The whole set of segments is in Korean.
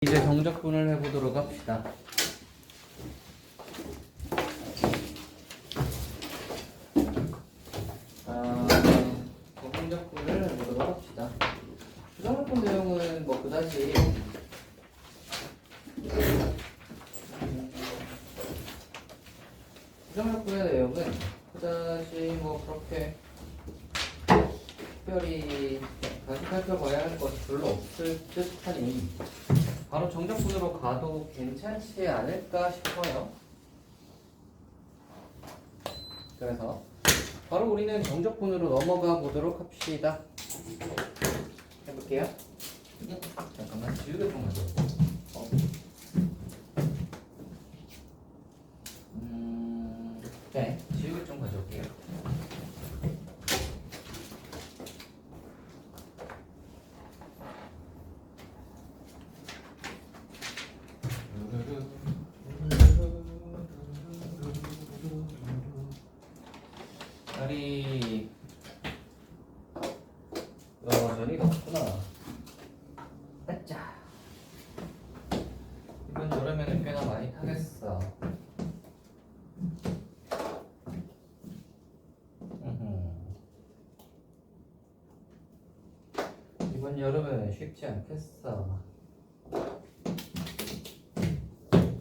이제 정적분을 해보도록 합시다. 정적분을 해보도록 합시다. 정적분 내용은 뭐 그다지 정적분의 내용은 그다지 뭐 그렇게 특별히 다시 살펴봐야 할 것이 별로 없을 듯하니 바로 정적분으로 가도 괜찮지 않을까 싶어요. 그래서 바로 우리는 정적분으로 넘어가 보도록 합시다. 해볼게요. 잠깐만 지우개 좀 가져. 네, 지우개 좀 가져올게요. 날이 여전히 덥구나. 아짜. 이번 여름에는 꽤나 많이 타겠어. 이번 여름은 쉽지 않겠어.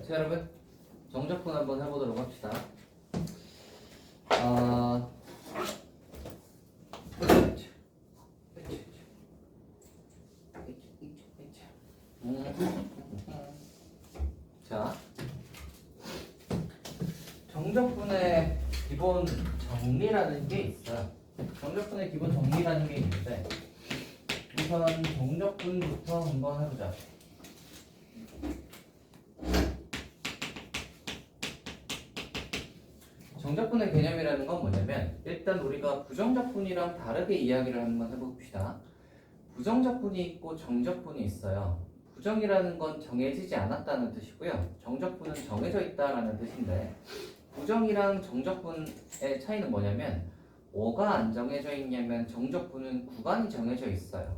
자, 여러분 정적분 한번 해보도록 합시다. 자, 정적분의 기본 정리라는 게 있어요. 정적분의 기본 정리라는 게 있는데 우선 정적분부터 한번 해보자. 정적분의 개념이라는 건 뭐냐면 일단 우리가 부정적분이랑 다르게 이야기를 한번 해봅시다. 부정적분이 있고 정적분이 있어요. 부정이라는 건 정해지지 않았다는 뜻이고요. 정적분은 정해져 있다라는 뜻인데 부정이랑 정적분의 차이는 뭐냐면 뭐가 안 정해져 있냐면 정적분은 구간이 정해져 있어요.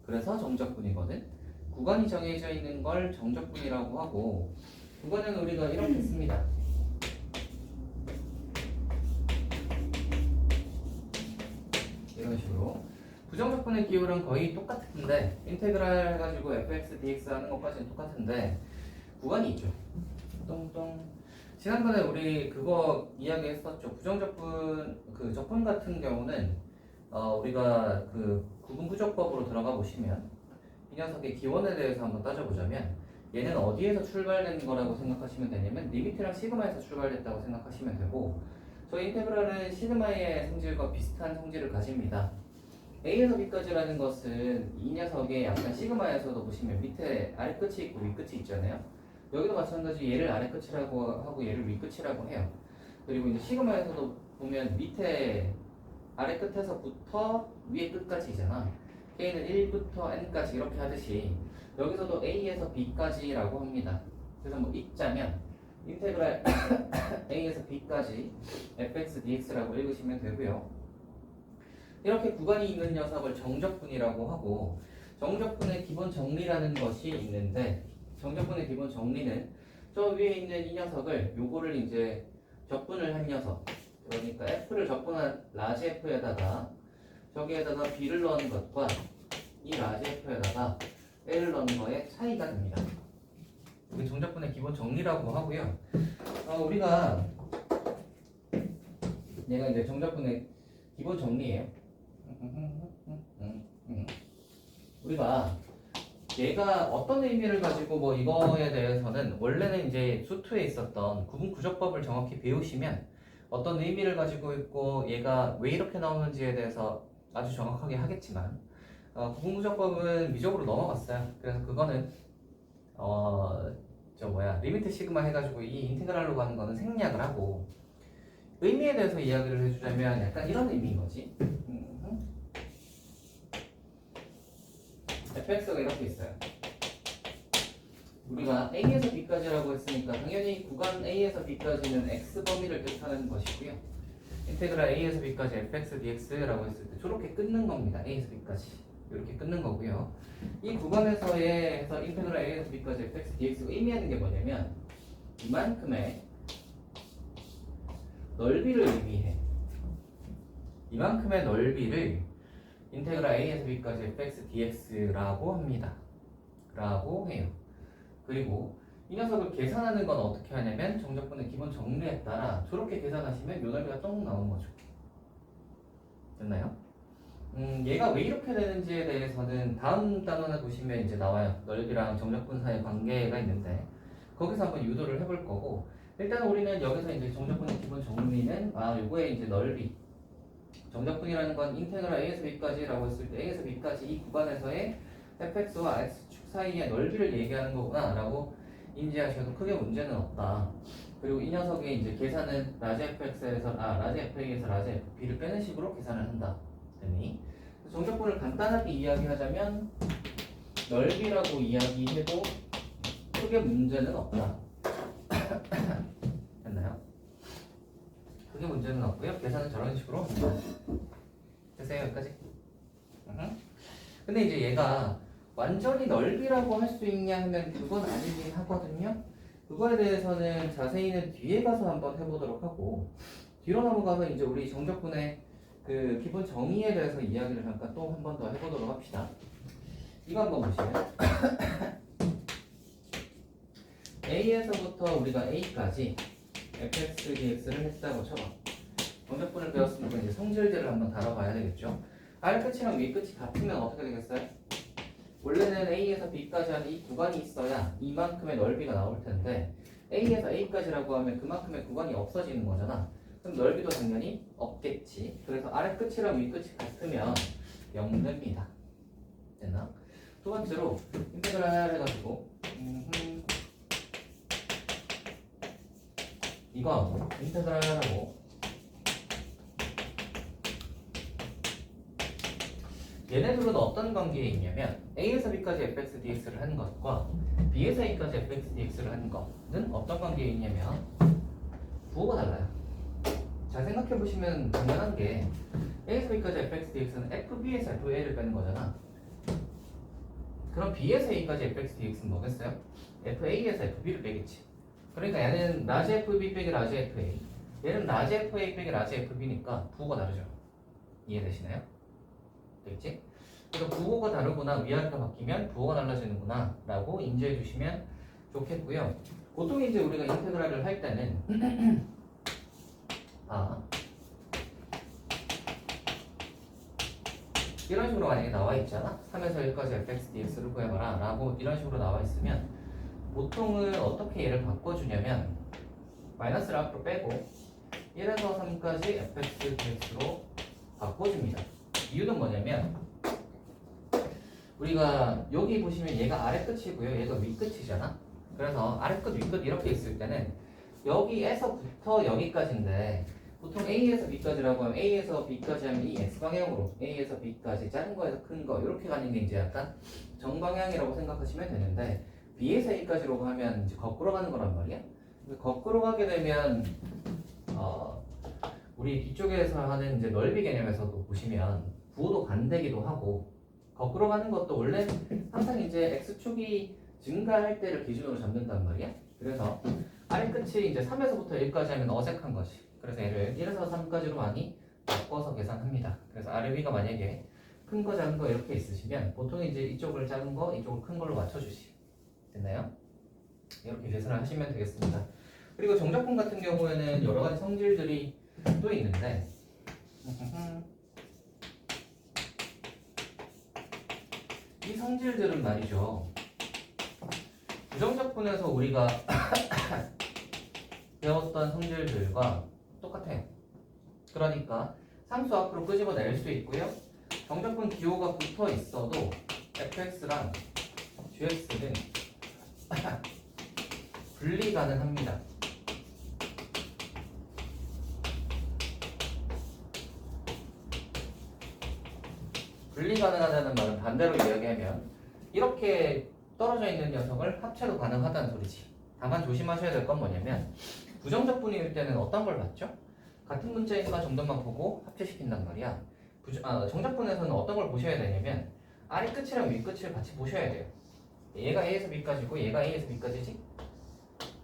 그래서 정적분이거든. 구간이 정해져 있는 걸 정적분이라고 하고 구간은 우리가 이렇게 씁니다. 이런 식으로 부정적분의 기울은 거의 똑같은데 인테그랄 해가지고 fx dx 하는 것까지는 똑같은데 구간이 있죠. 똥똥. 지난번에 우리 그거 이야기했었죠. 부정적분 그 적분 같은 경우는 우리가 그 구분부적법으로 들어가 보시면 이 녀석의 기원에 대해서 한번 따져보자면 얘는 어디에서 출발된 거라고 생각하시면 되냐면 리미트랑 시그마에서 출발됐다고 생각하시면 되고 저희 인테그랄은 시그마의 성질과 비슷한 성질을 가집니다. A에서 B까지라는 것은 이 녀석의 약간 시그마에서도 보시면 밑에 아래끝이 있고 위끝이 있잖아요. 여기도 마찬가지 얘를 아래끝이라고 하고 얘를 위끝이라고 해요. 그리고 이제 시그마에서도 보면 밑에 아래끝에서부터 위에 끝까지잖아. K는 1부터 N까지 이렇게 하듯이 여기서도 A에서 B까지라고 합니다. 그래서 뭐 읽자면 인테그랄 A에서 B까지 fx dx라고 읽으시면 되고요. 이렇게 구간이 있는 녀석을 정적분이라고 하고 정적분의 기본 정리라는 것이 있는데 정적분의 기본 정리는 저 위에 있는 이 녀석을 요거를 이제 적분을 한 녀석 그러니까 f를 적분한 라지 f에다가 저기에다가 b를 넣은 것과 이 라지 f에다가 l을 넣은 거의 차이가 됩니다. 이게 정적분의 기본 정리라고 하고요. 우리가 얘가 이제 정적분의 기본 정리예요. 우리가 얘가 어떤 의미를 가지고 뭐 이거에 대해서는 원래는 이제 수투에 있었던 구분구조법을 정확히 배우시면 어떤 의미를 가지고 있고 얘가 왜 이렇게 나오는지에 대해서 아주 정확하게 하겠지만 구분구조법은 미적으로 넘어갔어요. 그래서 그거는 리미트 시그마 해가지고 이 인테그랄로 가는 거는 생략을 하고 의미에 대해서 이야기를 해주자면 약간 이런 의미인 거지. fx가 이렇게 있어요. 우리가 a에서 b까지라고 했으니까 당연히 구간 a에서 b까지는 x 범위를 뜻하는 것이고요. 인테그랄 a에서 b까지 fx dx라고 했을 때 저렇게 끊는 겁니다. a에서 b까지. 이렇게 끊는 거고요. 이 구간에서의 해서 인테그랄 a에서 b까지 fx dx가 의미하는 게 뭐냐면 이만큼의 넓이를 의미해. 이만큼의 넓이를 인테그랄 a에서 b까지 fx dx라고 합니다. 라고 해요. 그리고 이 녀석을 계산하는 건 어떻게 하냐면 정적분의 기본 정리에 따라 저렇게 계산하시면 요 넓이가 똥 나오는 거죠. 됐나요? 얘가 왜 이렇게 되는지에 대해서는 다음 단원에 보시면 이제 나와요. 넓이랑 정적분 사이의 관계가 있는데 거기서 한번 유도를 해볼 거고, 일단 우리는 여기서 이제 정적분의 기본 정리는 요거의 이제 넓이, 정적분이라는 건 인테그랄 a에서 b까지라고 했을 때 a에서 b까지 이 구간에서의 fx와 x축 사이의 넓이를 얘기하는 거구나 라고 인지하셔도 크게 문제는 없다. 그리고 이 녀석의 이제 계산은 라지 fx에서 라지 fa에서 라지 fb를 빼는 식으로 계산을 한다. 됐니? 정적분을 간단하게 이야기하자면 넓이라고 이야기해도 크게 문제는 없다. 됐나요? 크게 문제는 없고요. 계산은 저런 식으로 합니다. 됐어요? 여기까지? 근데 이제 얘가 완전히 넓이라고 할 수 있냐 하면 그건 아니긴 하거든요. 그거에 대해서는 자세히는 뒤에 가서 한번 해보도록 하고, 뒤로 넘어가서 이제 우리 정적분의 그 기본 정의에 대해서 이야기를 잠깐 또 한 번 더 해보도록 합시다. 이거 한번 보시면 A에서부터 우리가 A까지 fx, dx를 했다고 쳐봐. 정적분을 배웠으니까 이제 성질들을 한번 다뤄봐야 되겠죠. R 끝이랑 위 끝이 같으면 어떻게 되겠어요? 원래는 A에서 B까지 하는 이 구간이 있어야 이만큼의 넓이가 나올 텐데 A에서 A까지라고 하면 그만큼의 구간이 없어지는 거잖아. 그럼 넓이도 당연히 없겠지. 그래서 아래 끝이랑 위 끝이 같으면 0됩니다. 됐나? 두 번째로 인테그랄 해가지고 이거 인테그랄하고 얘네들은 어떤 관계에 있냐면 A에서 B까지 fx dx를 하는 것과 B에서 A까지 fx dx를 하는 것은 어떤 관계에 있냐면 부호가 달라요. 잘 생각해보시면 당연한 게 A에서 B까지 fx dx는 FB에서 FA를 빼는 거잖아. 그럼 B에서 A까지 fx dx는 뭐겠어요? FA에서 FB를 빼겠지. 그러니까 얘는 라지 FB 빼기 라지 FA, 얘는 라지 FA 빼기 라지 FB니까 부호가 다르죠. 이해되시나요? 되겠지? 그래서 부호가 다르구나, 위아래가 바뀌면 부호가 달라지는구나 라고 인지해 주시면 좋겠고요. 보통 이제 우리가 인테그랄을 할 때는 이런 식으로 만약에 나와 있잖아. 3에서 1까지 fx dx를 구해봐라 라고 이런 식으로 나와 있으면 보통은 어떻게 얘를 바꿔주냐면 마이너스를 앞으로 빼고 1에서 3까지 fx dx로 바꿔줍니다. 이유는 뭐냐면 우리가 여기 보시면 얘가 아래 끝이고요, 얘가 위 끝이잖아. 그래서 아래 끝, 위 끝 이렇게 있을 때는 여기에서부터 여기까지인데 보통 A에서 B까지라고 하면 A에서 B까지 하면 이 X방향으로 A에서 B까지 작은 거에서 큰 거 이렇게 가는 게 이제 약간 정방향이라고 생각하시면 되는데 B에서 A까지로 가면 이제 거꾸로 가는 거란 말이야. 거꾸로 가게 되면 우리 뒤쪽에서 하는 이제 넓이 개념에서도 보시면 부호도 반대기도 하고 거꾸로 가는 것도 원래 항상 이제 X축이 증가할 때를 기준으로 잡는단 말이야. 그래서 아래 끝이 이제 3에서부터 1까지 하면 어색한 것이. 그래서 얘를 1에서 3까지로 많이 바꿔서 계산합니다. 그래서 아래 위가 만약에 큰 거 작은 거 이렇게 있으시면 보통 이제 이쪽을 작은 거 이쪽을 큰 걸로 맞춰주시. 됐나요? 이렇게 계산을 하시면 되겠습니다. 그리고 정적분 같은 경우에는 여러 가지 성질들이 또 있는데 이 성질들은 말이죠. 부정적분에서 우리가 배웠던 성질들과 똑같아요. 그러니까 상수 앞으로 끄집어낼 수 있고요. 정적분 기호가 붙어 있어도 fx랑 gx는 분리 가능합니다. 분리 가능하다는 말은 반대로 이야기하면 이렇게 떨어져 있는 녀석을 합체도 가능하다는 소리지. 다만 조심하셔야 될 건 뭐냐면 부정적분일 때는 어떤 걸 봤죠? 같은 문자인가 정도만 보고 합체시킨단 말이야. 정적분에서는 어떤 걸 보셔야 되냐면 아래 끝이랑 위 끝을 같이 보셔야 돼요. 얘가 A에서 B까지고 얘가 A에서 B까지지?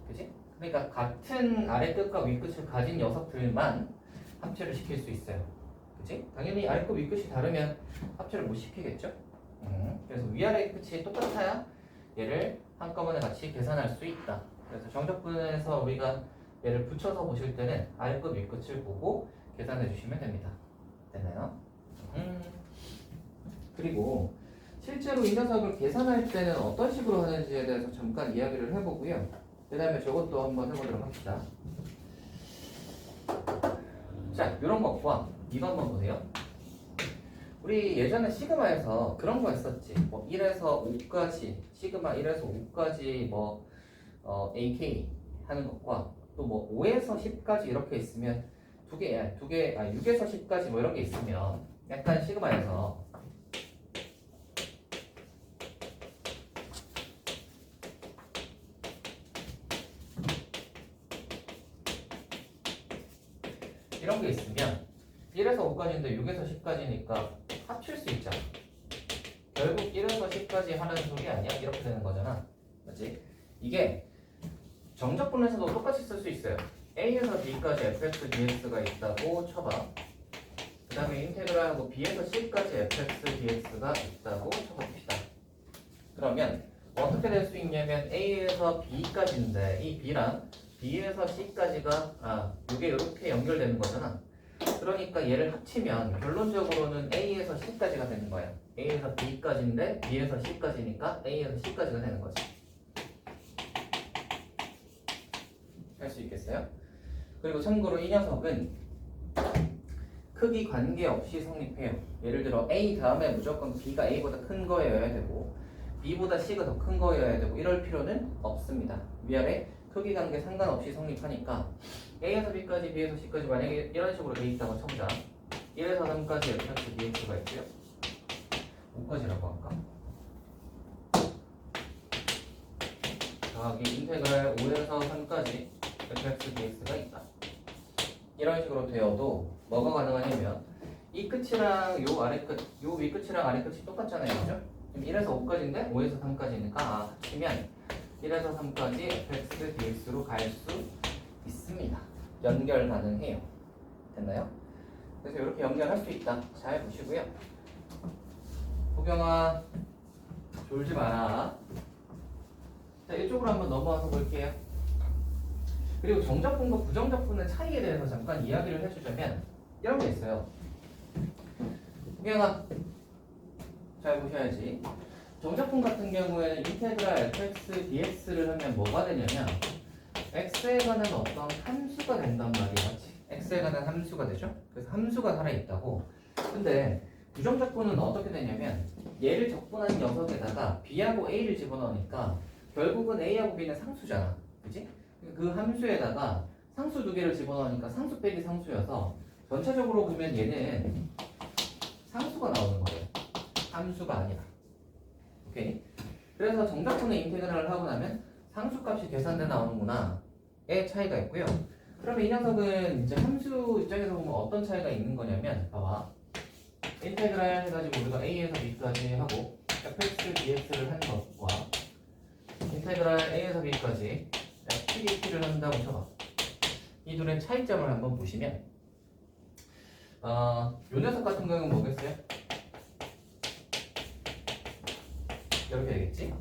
그지? 그러니까 같은 아래 끝과 위 끝을 가진 녀석들만 합체를 시킬 수 있어요. 그지? 당연히 아래 끝 위 끝이 다르면 합체를 못 시키겠죠? 그래서 위아래 끝이 똑같아야 얘를 한꺼번에 같이 계산할 수 있다. 그래서 정적분에서 우리가 얘를 붙여서 보실 때는 아래 끝 위 끝을 보고 계산해 주시면 됩니다. 됐나요? 그리고 실제로 이 녀석을 계산할 때는 어떤 식으로 하는지에 대해서 잠깐 이야기를 해보고요. 그 다음에 저것도 한번 해보도록 합시다. 자, 이런 것과 이거 한번 보세요. 우리 예전에 시그마에서 그런 거 했었지. 뭐 1에서 5까지, 시그마 1에서 5까지 뭐 AK 하는 것과 또 뭐 5에서 10까지 이렇게 있으면 6에서 10까지 뭐 이런 게 있으면 약간 시그마에서 이런 게 있으면 1에서 5까지인데 6에서 10까지니까 합칠 수 있잖아. 결국 1에서 10까지 하는 소리 아니야? 이렇게 되는 거잖아. 맞지? 이게 정적분에서도 똑같이 쓸 수 있어요. A에서 B까지 fx dx가 있다고 쳐봐. 그 다음에 인테그랄하고 B에서 C까지 fx dx가 있다고 쳐봅시다. 그러면 어떻게 될 수 있냐면 A에서 B까지인데 이 B랑 B에서 C까지가 이게 이렇게 연결되는 거잖아. 그러니까 얘를 합치면 결론적으로는 A에서 C까지가 되는 거야. A에서 B까지인데 B에서 C까지니까 A에서 C까지가 되는 거지. 할 수 있겠어요? 그리고 참고로 이 녀석은 크기 관계없이 성립해요. 예를 들어 A 다음에 무조건 B가 A보다 큰 거여야 되고 B보다 C가 더 큰 거여야 되고 이럴 필요는 없습니다. 위아래 크기 관계 상관없이 성립하니까 A에서 B까지, B에서 C까지 만약에 이런 식으로 돼 있다고 쳐보자. 1에서 3까지 fx dx가 있고요. 5까지라고 할까? 더하기 인테그랄 5에서 3까지 fx dx가 있다. 이런 식으로 되어도 뭐가 가능하냐면 이 끝이랑 요 아래 끝, 요 위 끝이랑 아래 끝이 똑같잖아요, 그죠? 그럼 1에서 5까지인데 5에서 3까지니까 합치면 1에서 3까지 fx dx로 갈 수 있습니다. 연결 가능해요. 됐나요? 그래서 이렇게 연결할 수 있다. 잘 보시고요. 호경아, 졸지 마라. 자, 이쪽으로 한번 넘어와서 볼게요. 그리고 정적분과 부정적분의 차이에 대해서 잠깐 이야기를 해주자면 이런 게 있어요. 호경아, 잘 보셔야지. 정적분 같은 경우에는 인테그랄 fx dx를 하면 뭐가 되냐면 x에 관한 어떤 함수가 된단 말이야. x에 관한 함수가 되죠. 그래서 함수가 살아있다고. 근데 부정적분은 어떻게 되냐면 얘를 적분한 녀석에다가 b하고 a를 집어넣으니까 결국은 a하고 b는 상수잖아. 그치? 그 함수에다가 상수 두 개를 집어넣으니까 상수 빼기 상수여서 전체적으로 보면 얘는 상수가 나오는 거예요. 함수가 아니라. 오케이? 그래서 정적분의 인테그랄을 하고 나면 상수값이 계산돼 나오는구나 의 차이가 있고요. 그러면 이 녀석은 이제 함수 입장에서 보면 어떤 차이가 있는 거냐면 봐봐. 인테그랄 해가지고 우리가 A에서 B까지 하고 fx dx를 한 것과 인테그랄 A에서 B까지 FDT를 한다고 쳐봐. 이 둘의 차이점을 한번 보시면 요 녀석 같은 경우는 뭐겠어요? 이렇게 되겠지?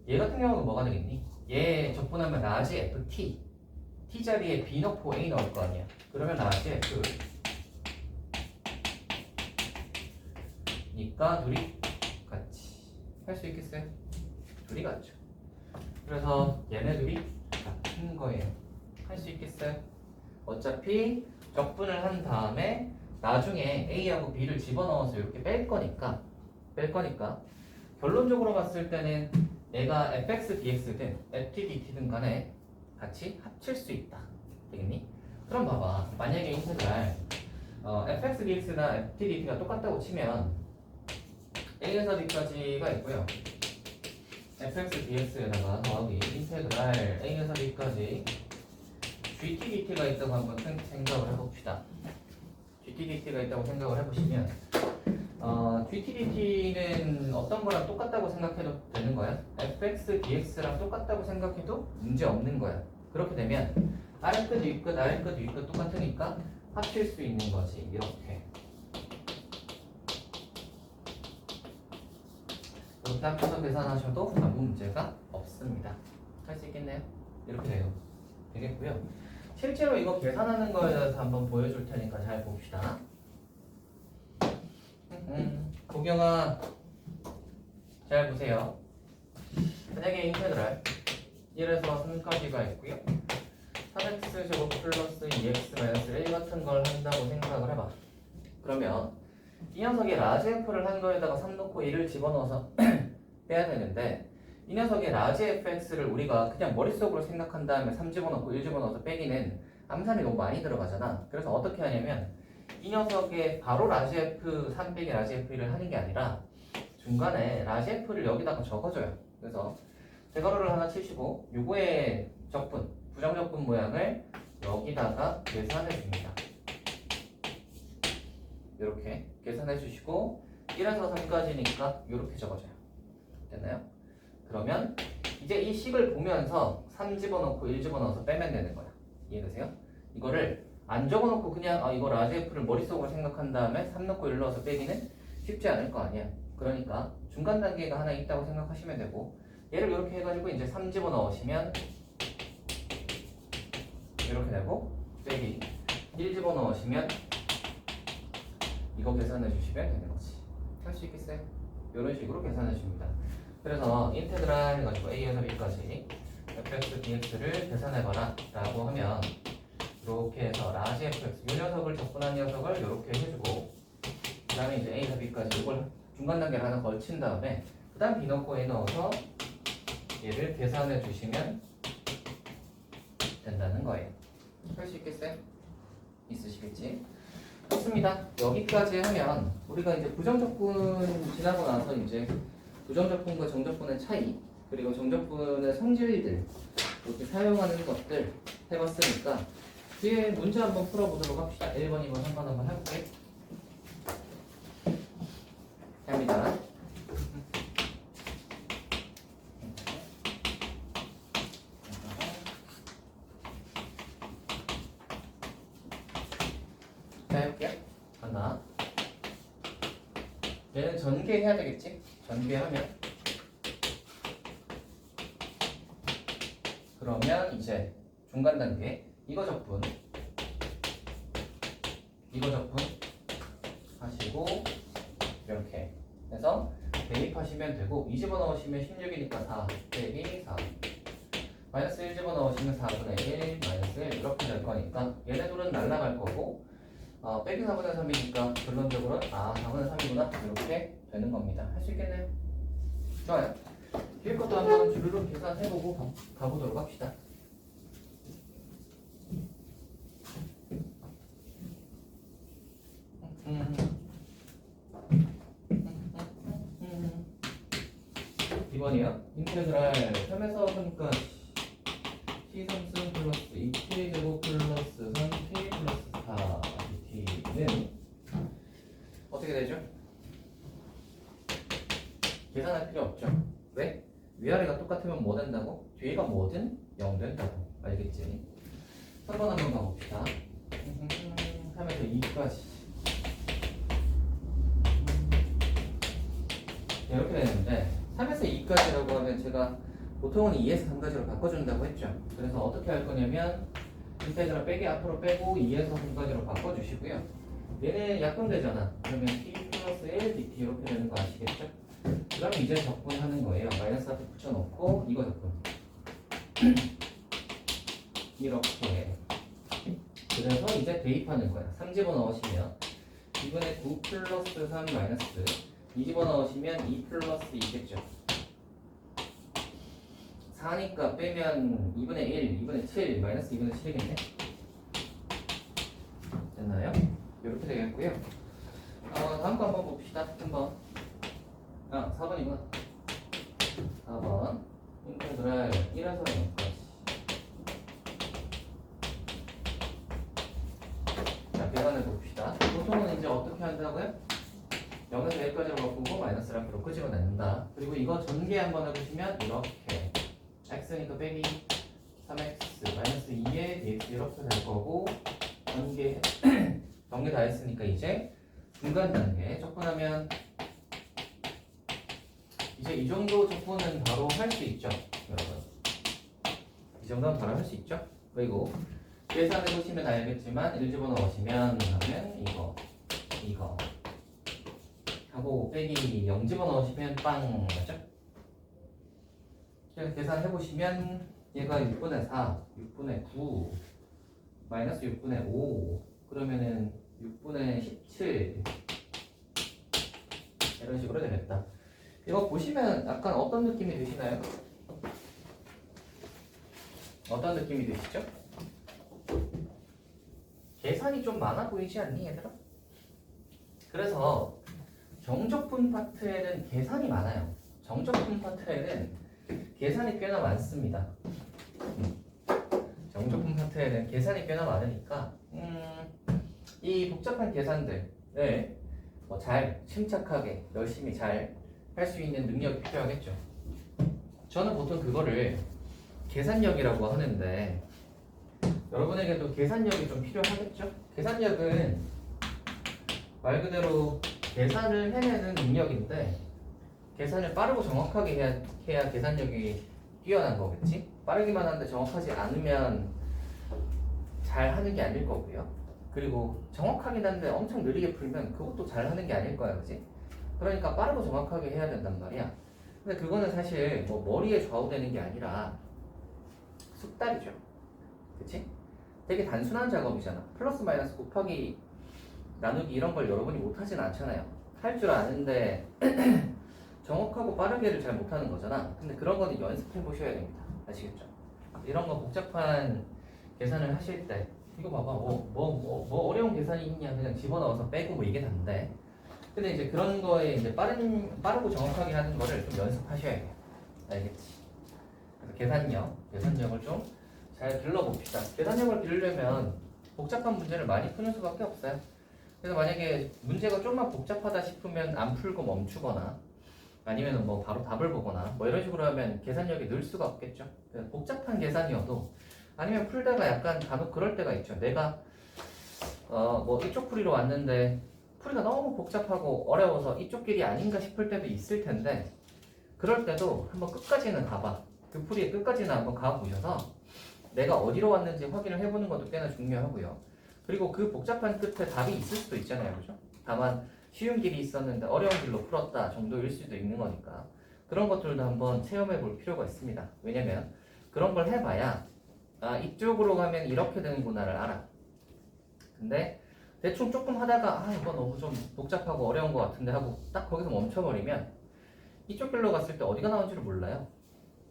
얘 같은 경우는 뭐가 되겠니? 얘 적분하면 라지 FT T 자리에 B 넣고 A 넣을 거 아니야. 그러면 라지 F 니까 둘이 같이 할 수 있겠어요? 둘이 같죠. 그래서 얘네 둘이 같은 거예요. 할 수 있겠어요? 어차피 적분을 한 다음에 나중에 A하고 B를 집어넣어서 이렇게 뺄 거니까 결론적으로 봤을 때는 얘가 fx dx든 ft dt든 간에 같이 합칠 수 있다. 되겠니? 그럼 봐봐. 만약에 인테그랄 fx dx나 ft dt가 똑같다고 치면 a에서 b까지가 있고요. fx dx에다가 더하기 인테그랄 a에서 b까지 gt dt가 있다고 한번 생각을 해봅시다. gt dt가 있다고 생각을 해보시면 dtdt는 어떤 거랑 똑같다고 생각해도 되는 거야. fx dx랑 똑같다고 생각해도 문제 없는 거야. 그렇게 되면 아래끝 위끝 아래끝 위끝 똑같으니까 합칠 수 있는 거지. 이렇게 이렇게 합쳐서 계산하셔도 아무 문제가 없습니다. 할 수 있겠네요. 이렇게 돼요. 되겠고요. 실제로 이거 계산하는 거에 대해서 한번 보여줄 테니까 잘 봅시다. 고경아 잘 보세요. 만약에 인테그랄 1에서 3까지가 있고요. 3x 제곱 플러스 2x-1 같은 걸 한다고 생각을 해봐. 그러면 이 녀석의 라지 f를 한 거에다가 3 넣고 1을 집어넣어서 빼야 되는데 이 녀석의 라지 fx를 우리가 그냥 머릿속으로 생각한 다음에 3 집어넣고 1 집어넣어서 빼기는 암산이 너무 많이 들어가잖아. 그래서 어떻게 하냐면 이 녀석의 바로 라지 f 3 빼기 라지 f1을 하는 게 아니라 중간에 라지 f를 여기다가 적어줘요. 그래서 대괄호를 하나 치시고 요거의 적분, 부정적분 모양을 여기다가 계산해 줍니다. 이렇게 계산해 주시고 1에서 3까지니까 이렇게 적어줘요. 됐나요? 그러면 이제 이 식을 보면서 3 집어넣고 1 집어넣어서 빼면 되는 거야. 이해되세요? 이거를 안 적어놓고 그냥 이거 라지 f를 머릿속으로 생각한 다음에 3 넣고 1 넣어서 빼기는 쉽지 않을 거 아니야. 그러니까 중간 단계가 하나 있다고 생각하시면 되고 얘를 이렇게 해가지고 이제 3 집어넣으시면 이렇게 되고 빼기 1 집어넣으시면 이거 계산해 주시면 되는 거지. 할 수 있겠어요? 이런 식으로 계산해 줍니다. 그래서 인테그랄 해가지고 a에서 b까지 fx dx를 계산해봐라 라고 하면 이렇게 해서 라지 fx 이 녀석을 적분한 녀석을 이렇게 해주고 그 다음에 이제 a에서 b까지 이걸 중간 단계를 하나 걸친 다음에 그 다음 b 넣고 a 넣어서 얘를 계산해 주시면 된다는 거예요. 할 수 있겠어요? 있으시겠지? 좋습니다. 여기까지 하면 우리가 이제 부정적분 지나고 나서 이제 부정적분과 정적분의 차이 그리고 정적분의 성질들 이렇게 사용하는 것들 해봤으니까 뒤에 문제 한번 풀어보도록 합시다. 1번, 2번, 3번 한번 해볼게. 합니다. 자, 해볼게요. 하나. 얘는 전개해야 되겠지? 전개하면 그러면 이제 중간 단계 이거 적분 하시고 이렇게 해서 대입하시면 되고 2 집어넣으시면 16이니까 4 빼기 4 마이너스 1 집어넣으시면 4분의 1 마이너스 1 이렇게 될 거니까 얘네들은 날라갈 거고 빼기 4분의 3이니까 결론적으로는 4분의 3이구나 이렇게 되는 겁니다. 할 수 있겠네요? 좋아요. 뒤에 것도 한번 주르륵 계산해보고 가보도록 합시다. 이번이요. 인테그랄 3에서 3까지 C3승 플러스 2K 제곱 플러스 3K 플러스 4 dt는 어떻게 되죠? 계산할 필요 없죠. 왜? 위아래가 똑같으면 뭐 된다고? 뒤가 뭐든 0 된다고. 알겠지? 3번 한번 가봅시다. 3에서 2까지 이렇게 되는데 3에서 2까지라고 하면 제가 보통은 2에서 3까지로 바꿔준다고 했죠. 그래서 어떻게 할 거냐면 인테그랄 빼기 앞으로 빼고 2에서 3까지로 바꿔주시고요. 얘는 약분되잖아. 그러면 t 플러스 1 dt 이렇게 되는 거 아시겠죠? 그 다음에 이제 적분하는 거예요. 마이너스 앞에 붙여놓고 이거 적분 이렇게 그래서 이제 대입하는 거야. 3 집어넣으시면 2분의 9 플러스 3 마이너스 2 집어넣으시면 2 플러스 2겠죠. 4니까 빼면 2분의 1, 2분의 7, 마이너스 2분의 7이겠네. 됐나요? 이렇게 되겠고요. 다음 거 한번 봅시다. 한번 4번이구나. 4번 인테그랄 1에서 0까지. 자, 계산해 봅시다. 보통은 이제 어떻게 한다고요? 0에서 여기까지로 바꾸고 마이너스를 앞으로 끄집어낸다. 그리고 이거 전개 한번 해보시면 이렇게 x니까 빼기 3x 마이너스 2에 dx 이렇게 될 거고 전개 다 했으니까 이제 중간 단계 적분하면 이제 이 정도 적분은 바로 할 수 있죠, 여러분. 이 정도는 바로 할 수 있죠. 그리고 계산해 보시면 알겠지만 1 집어넣으시면 하면 이거 하고 빼기 0 집어넣으시면 빵 맞죠? 그래서 계산해 보시면 얘가 6분의 4, 6분의 9, 마이너스 6분의 5 그러면은 6분의 17 이런 식으로 되겠다. 이거 보시면 약간 어떤 느낌이 드시나요? 어떤 느낌이 드시죠? 계산이 좀 많아 보이지 않니 얘들아? 그래서 정적분 파트에는 계산이 많아요. 정적분 파트에는 계산이 꽤나 많습니다. 정적분 파트에는 계산이 꽤나 많으니까 이 복잡한 계산들 잘 침착하게 열심히 잘 할 수 있는 능력이 필요하겠죠. 저는 보통 그거를 계산력이라고 하는데 여러분에게도 계산력이 좀 필요하겠죠? 계산력은 말 그대로 계산을 해내는 능력인데 계산을 빠르고 정확하게 해야 계산력이 뛰어난 거겠지? 빠르기만 하는데 정확하지 않으면 잘 하는 게 아닐 거고요. 그리고 정확하긴 한데 엄청 느리게 풀면 그것도 잘 하는 게 아닐 거야, 그치? 그러니까 빠르고 정확하게 해야 된단 말이야. 근데 그거는 사실 뭐 머리에 좌우되는 게 아니라 숙달이죠. 그치? 되게 단순한 작업이잖아. 플러스 마이너스 곱하기 나누기 이런 걸 여러분이 못하진 않잖아요. 할 줄 아는데 정확하고 빠르게를 잘 못하는 거잖아. 근데 그런 거는 연습해 보셔야 됩니다. 아시겠죠? 이런 거 복잡한 계산을 하실 때 이거 봐봐 뭐 어려운 계산이 있냐 그냥 집어넣어서 빼고 뭐 이게 단데 근데 이제 그런 거에 이제 빠르고 정확하게 하는 거를 좀 연습하셔야 돼요. 알겠지? 그래서 계산력을 좀 잘 길러봅시다. 계산력을 기르려면 복잡한 문제를 많이 푸는 수밖에 없어요. 그래서 만약에 문제가 좀만 복잡하다 싶으면 안 풀고 멈추거나 아니면 뭐 바로 답을 보거나 뭐 이런 식으로 하면 계산력이 늘 수가 없겠죠. 복잡한 계산이어도 아니면 풀다가 약간 간혹 그럴 때가 있죠. 내가 뭐 이쪽 풀이로 왔는데 풀이가 너무 복잡하고 어려워서 이쪽 길이 아닌가 싶을 때도 있을 텐데 그럴 때도 한번 끝까지는 가봐. 그 풀이의 끝까지는 한번 가보셔서 내가 어디로 왔는지 확인을 해보는 것도 꽤나 중요하고요. 그리고 그 복잡한 끝에 답이 있을 수도 있잖아요. 그죠? 다만 쉬운 길이 있었는데 어려운 길로 풀었다 정도일 수도 있는 거니까 그런 것들도 한번 체험해 볼 필요가 있습니다. 왜냐면 그런 걸 해봐야 이쪽으로 가면 이렇게 되는구나를 알아. 근데 대충 조금 하다가 이거 너무 좀 복잡하고 어려운 것 같은데 하고 딱 거기서 멈춰버리면 이쪽 길로 갔을 때 어디가 나온지를 몰라요.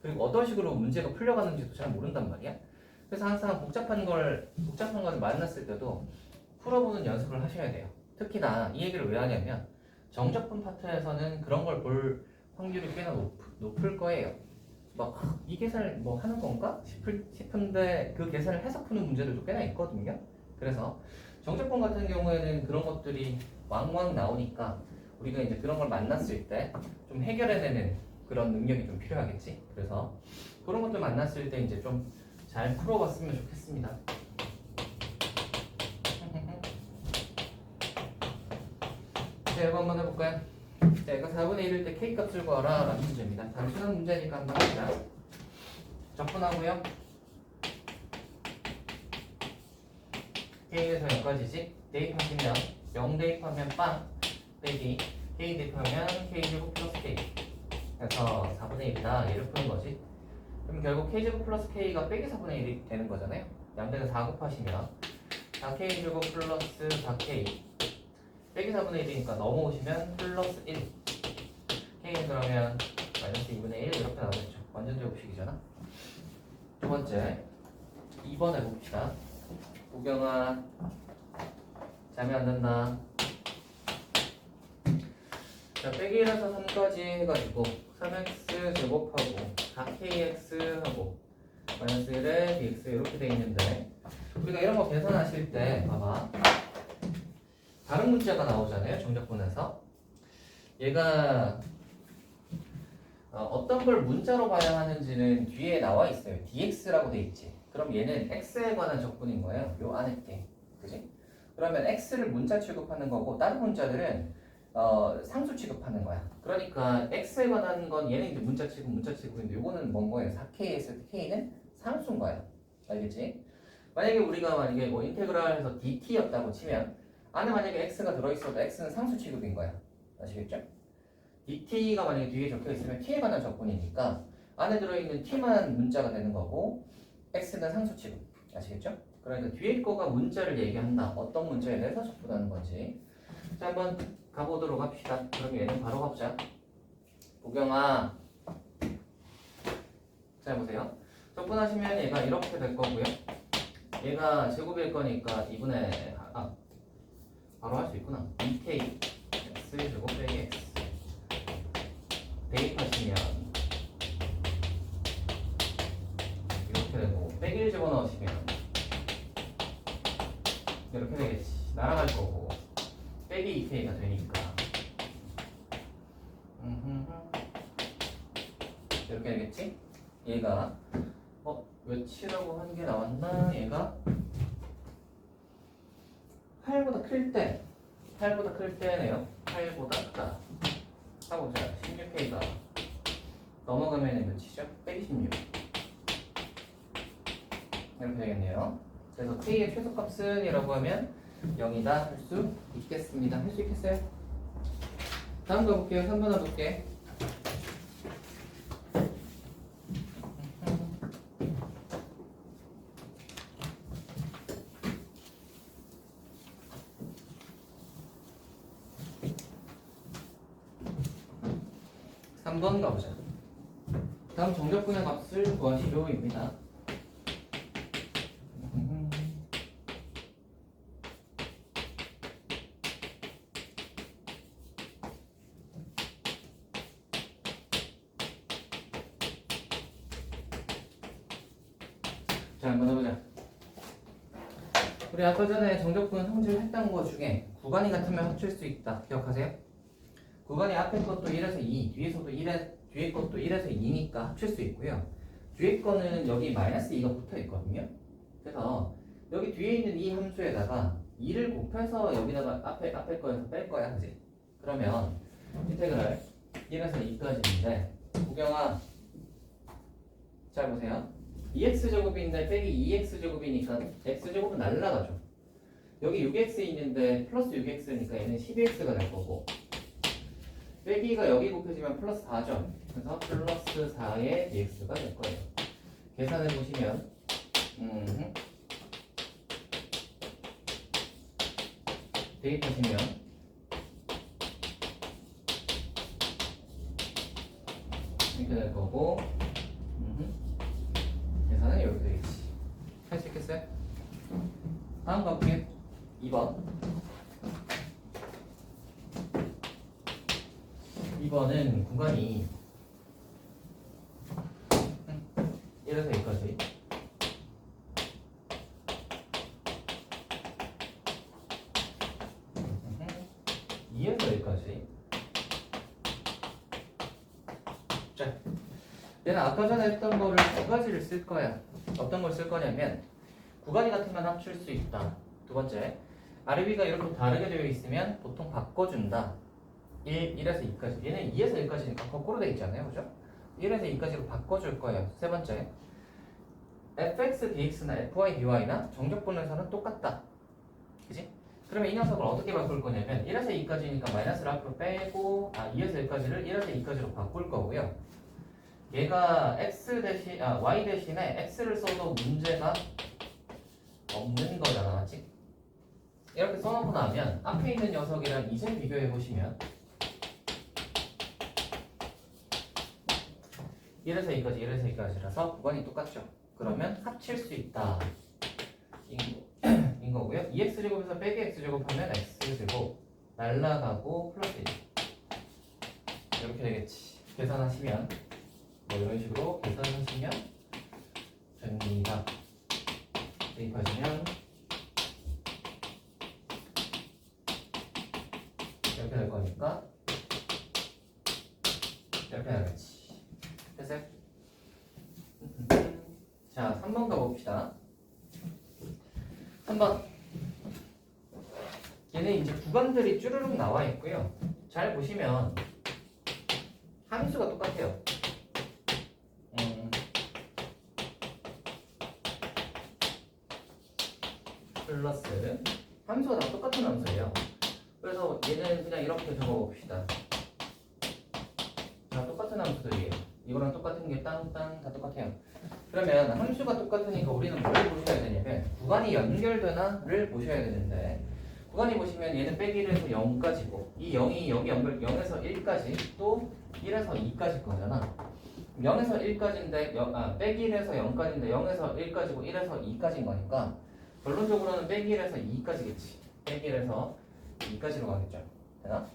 그리고 어떤 식으로 문제가 풀려가는지도 잘 모른단 말이야. 그래서 항상 복잡한 걸 만났을 때도 풀어보는 연습을 하셔야 돼요. 특히나 이 얘기를 왜 하냐면 정적분 파트에서는 그런 걸 볼 확률이 꽤나 높을 거예요. 막 이 계산을 뭐 하는 건가 싶은데 그 계산을 해서 푸는 문제들도 꽤나 있거든요. 그래서 정적분 같은 경우에는 그런 것들이 왕왕 나오니까 우리가 이제 그런 걸 만났을 때 좀 해결해내는 그런 능력이 좀 필요하겠지. 그래서 그런 것들 만났을 때 이제 좀 잘 풀어봤으면 좋겠습니다. 자, 이거 한번 해볼까요? 자, 이거 4분의 1일 때 K 값을 구하라 라는 문제입니다. 단순한 문제니까 한번 해보자. 적분하고요. K에서 0까지지? 대입하시면 0 대입하면 빵 빼기 K 대입하면 K제곱 플러스 K 그래서 4분의 1이다 얘를 푸는 거지. 그럼 결국 K제곱 플러스 K가 빼기 4분의 1이 되는 거잖아요. 양변에 4 곱하시면 4K제곱 플러스 4K 빼기 4분의 1이니까 넘어오시면 플러스 1 K는 그러면 마이너스 2분의 1 이렇게 나오겠죠. 완전 제곱식이잖아. 두 번째 2번 해봅시다. 우경아 잠이 안 된다. 자, 빼기 1에서 3까지 해가지고 3x 제곱하고 4kx 하고 마이너스 1에 dx 이렇게 돼 있는데 우리가 이런 거 계산하실 때 봐봐 다른 문자가 나오잖아요. 정적분에서 얘가 어떤 걸 문자로 봐야 하는지는 뒤에 나와 있어요. dx라고 돼 있지. 그럼 얘는 x에 관한 적분인 거예요. 요 안에 게. 그지? 그러면 x를 문자 취급하는 거고 다른 문자들은 상수 취급하는 거야. 그러니까 x에 관한 건 얘는 이제 문자 취급인데 요거는 뭔 거예요? 4k 했을 때 k는 상수인 거야. 알겠지? 만약에 뭐 인테그랄에서 dt였다고 치면 안에 만약에 x가 들어있어도 x는 상수 취급인 거야. 아시겠죠? dt가 만약에 뒤에 적혀 있으면 t에 관한 적분이니까 안에 들어있는 t만 문자가 되는 거고 x는 상수 취급. 아시겠죠? 그러니까 뒤에 거가 문자를 얘기한다. 어떤 문자에 대해서 적분하는 건지. 자, 한번 가보도록 합시다. 그럼 얘는 바로 가보자. 보경아. 자, 보세요. 적분하시면 얘가 이렇게 될 거고요. 얘가 제곱일 거니까 2분의 바로 할 수 있구나. 2k x제곱 빼기 x 대입하시면 이렇게 되고 빼기를 집어넣으시면 이렇게 되겠지. 날아갈 거고 빼기 2k가 되니까 이렇게 되겠지. 얘가 몇이라고 한 게 나왔나? 얘가 8보다 클 때네요. 8보다 크다. 하고자 16k가 넘어가면 몇이죠? 126 이렇게 되겠네요. 그래서 k의 최소값은 이라고 하면 0이다 할 수 있겠습니다. 할 수 있겠어요? 다음 거 볼게요. 3번 해볼게. 한번 가보자. 다음 정적분의 값을 구하시오입니다. 자, 한번 해보자. 우리 아까 전에 정적분 성질을 했던 거 중에 구간이 같으면 합칠 수 있다. 기억하세요? 구간이 앞에 것도 1에서 2, 뒤에 것도 1에서 2니까 합칠 수 있고요. 뒤에 거는 여기 마이너스 2가 붙어 있거든요. 그래서 여기 뒤에 있는 이 함수에다가 2를 곱해서 여기다가 앞에 거에서 뺄 거야, 그지? 그러면 인테그랄 1에서 2까지인데 구경아, 잘 보세요. 2x제곱인데 빼기 2x제곱이니까 x제곱은 날라가죠. 여기 6x 있는데 플러스 6x니까 얘는 12x가 될 거고 빼기가 여기 곱해지면 플러스 4죠. 그래서 플러스 4의 dx가 될 거예요. 계산해 보시면 대입하시면 이렇게 될 거고 계산은 여기 되겠지. 할 수 있겠어요? 다음 가볼게요. 2번. 2번은 구간이 1에서 2까지 2에서 1까지. 자, 얘는 아까 전에 했던 거를 두 가지를 쓸 거야. 어떤 걸 쓸 거냐면 구간이 같으면 합칠 수 있다. 두 번째, 아래 위가 이렇게 다르게 되어 있으면 보통 바꿔준다. 1에서 2까지. 얘는 2에서 1까지니까 거꾸로 되어 있잖아요. 그죠? 1에서 2까지로 바꿔줄 거예요. 세 번째, fx dx나 fy dy나 정적분에서는 똑같다. 그지? 그러면 이 녀석을 어떻게 바꿀 거냐면 1에서 2까지니까 마이너스를 앞으로 빼고 2에서 1까지를 1에서 2까지로 바꿀 거고요. 얘가 y 대신에 x를 써도 문제가 없는 거잖아. 맞지? 이렇게 써놓고 나면 앞에 있는 녀석이랑 이제 비교해 보시면 1에서 2까지라서 구간이 똑같죠. 그러면 합칠 수 있다 인 거고요. 2x제곱에서 빼기 x제곱하면 x제곱 날라가고 플러스 1 이렇게 되겠지. 계산하시면 뭐 이런 식으로 계산하시면 됩니다. 대입하시면 이렇게 될 거니까 해야겠지. 됐어요? 자, 3번 가봅시다. 3번. 얘는 이제 구간들이 쭈르륵 나와 있고요. 잘 보시면 함수가 똑같아요. 플러스 함수가 다 똑같은 함수예요. 그래서 얘는 그냥 이렇게 적어봅시다. 다 똑같은 함수들이에요. 이거랑 똑같은 게 땅땅 다 똑같아요. 그러면 함수가 똑같으니까 우리는 뭘 보셔야 되냐면 구간이 연결되나를 보셔야 되는데, 구간이 보시면 얘는 빼기 1에서 0까지고 이 0이 여기 연결 0에서 1까지 또 1에서 2까지 거잖아. 0에서 1까지인데 빼기 1에서 0까지인데 0에서 1까지고 1에서 2까지인 거니까 결론적으로는 빼기 1에서 2까지겠지. 빼기 1에서 2까지로 가겠죠. 되나?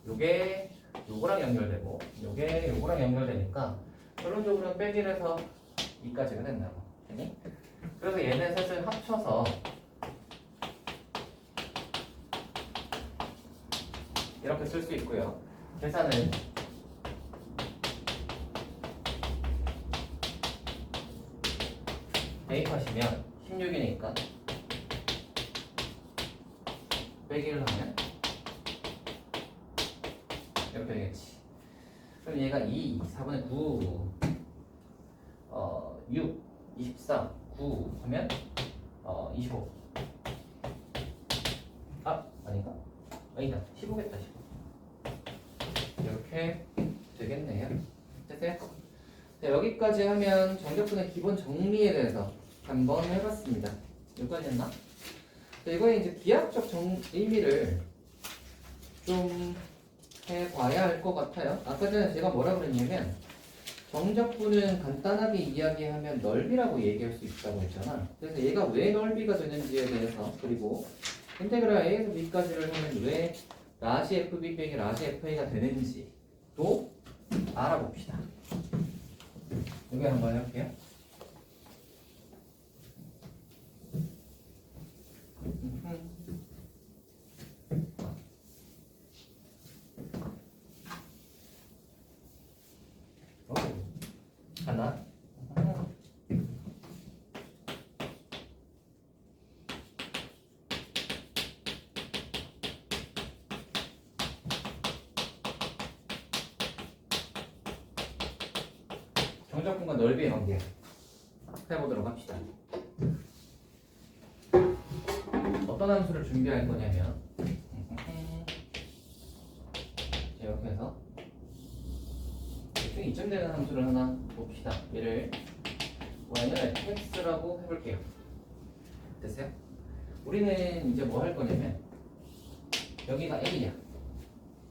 요게 요거랑 연결되고 요게 요거랑 연결되니까 결론적으로는 빼기 1에서 2까지가 된다고. 되니? 그래서 얘네 셋을 합쳐서 이렇게 쓸 수 있고요. 계산은 대입하시면 16이니까 빼기를 하면 이렇게 되겠지. 그럼 얘가 2, 4분의 9, 6, 24, 9 하면 25. 아닌가? 아니다. 15겠다. 15. 이렇게 되겠네요. 됐어요? 자, 여기까지 하면 정적분의 기본 정리에 대해서 한번 해봤습니다. 여기까지였나? 자, 이거의 이제 기하학적 의미를 좀 해봐야 할 것 같아요. 아까 전에 제가 뭐라 그랬냐면 정적분은 간단하게 이야기하면 넓이라고 얘기할 수 있다고 했잖아. 그래서 얘가 왜 넓이가 되는지에 대해서, 그리고 인테그랄 A에서 B까지를 하면 왜 라시 FB 빼기 라시 FA가 되는지도 알아봅시다. 여기 한번 해볼게요. 하나. 정적분과 넓이의 관계 해보도록 합시다. 어떤 함수를 준비할 거냐면 이렇게 해서 대충 이쯤 되는 함수를 하나 봅시다. 얘를 y는 fx라고 해볼게요. 됐어요? 우리는 이제 뭐 할 거냐면 여기가 a야.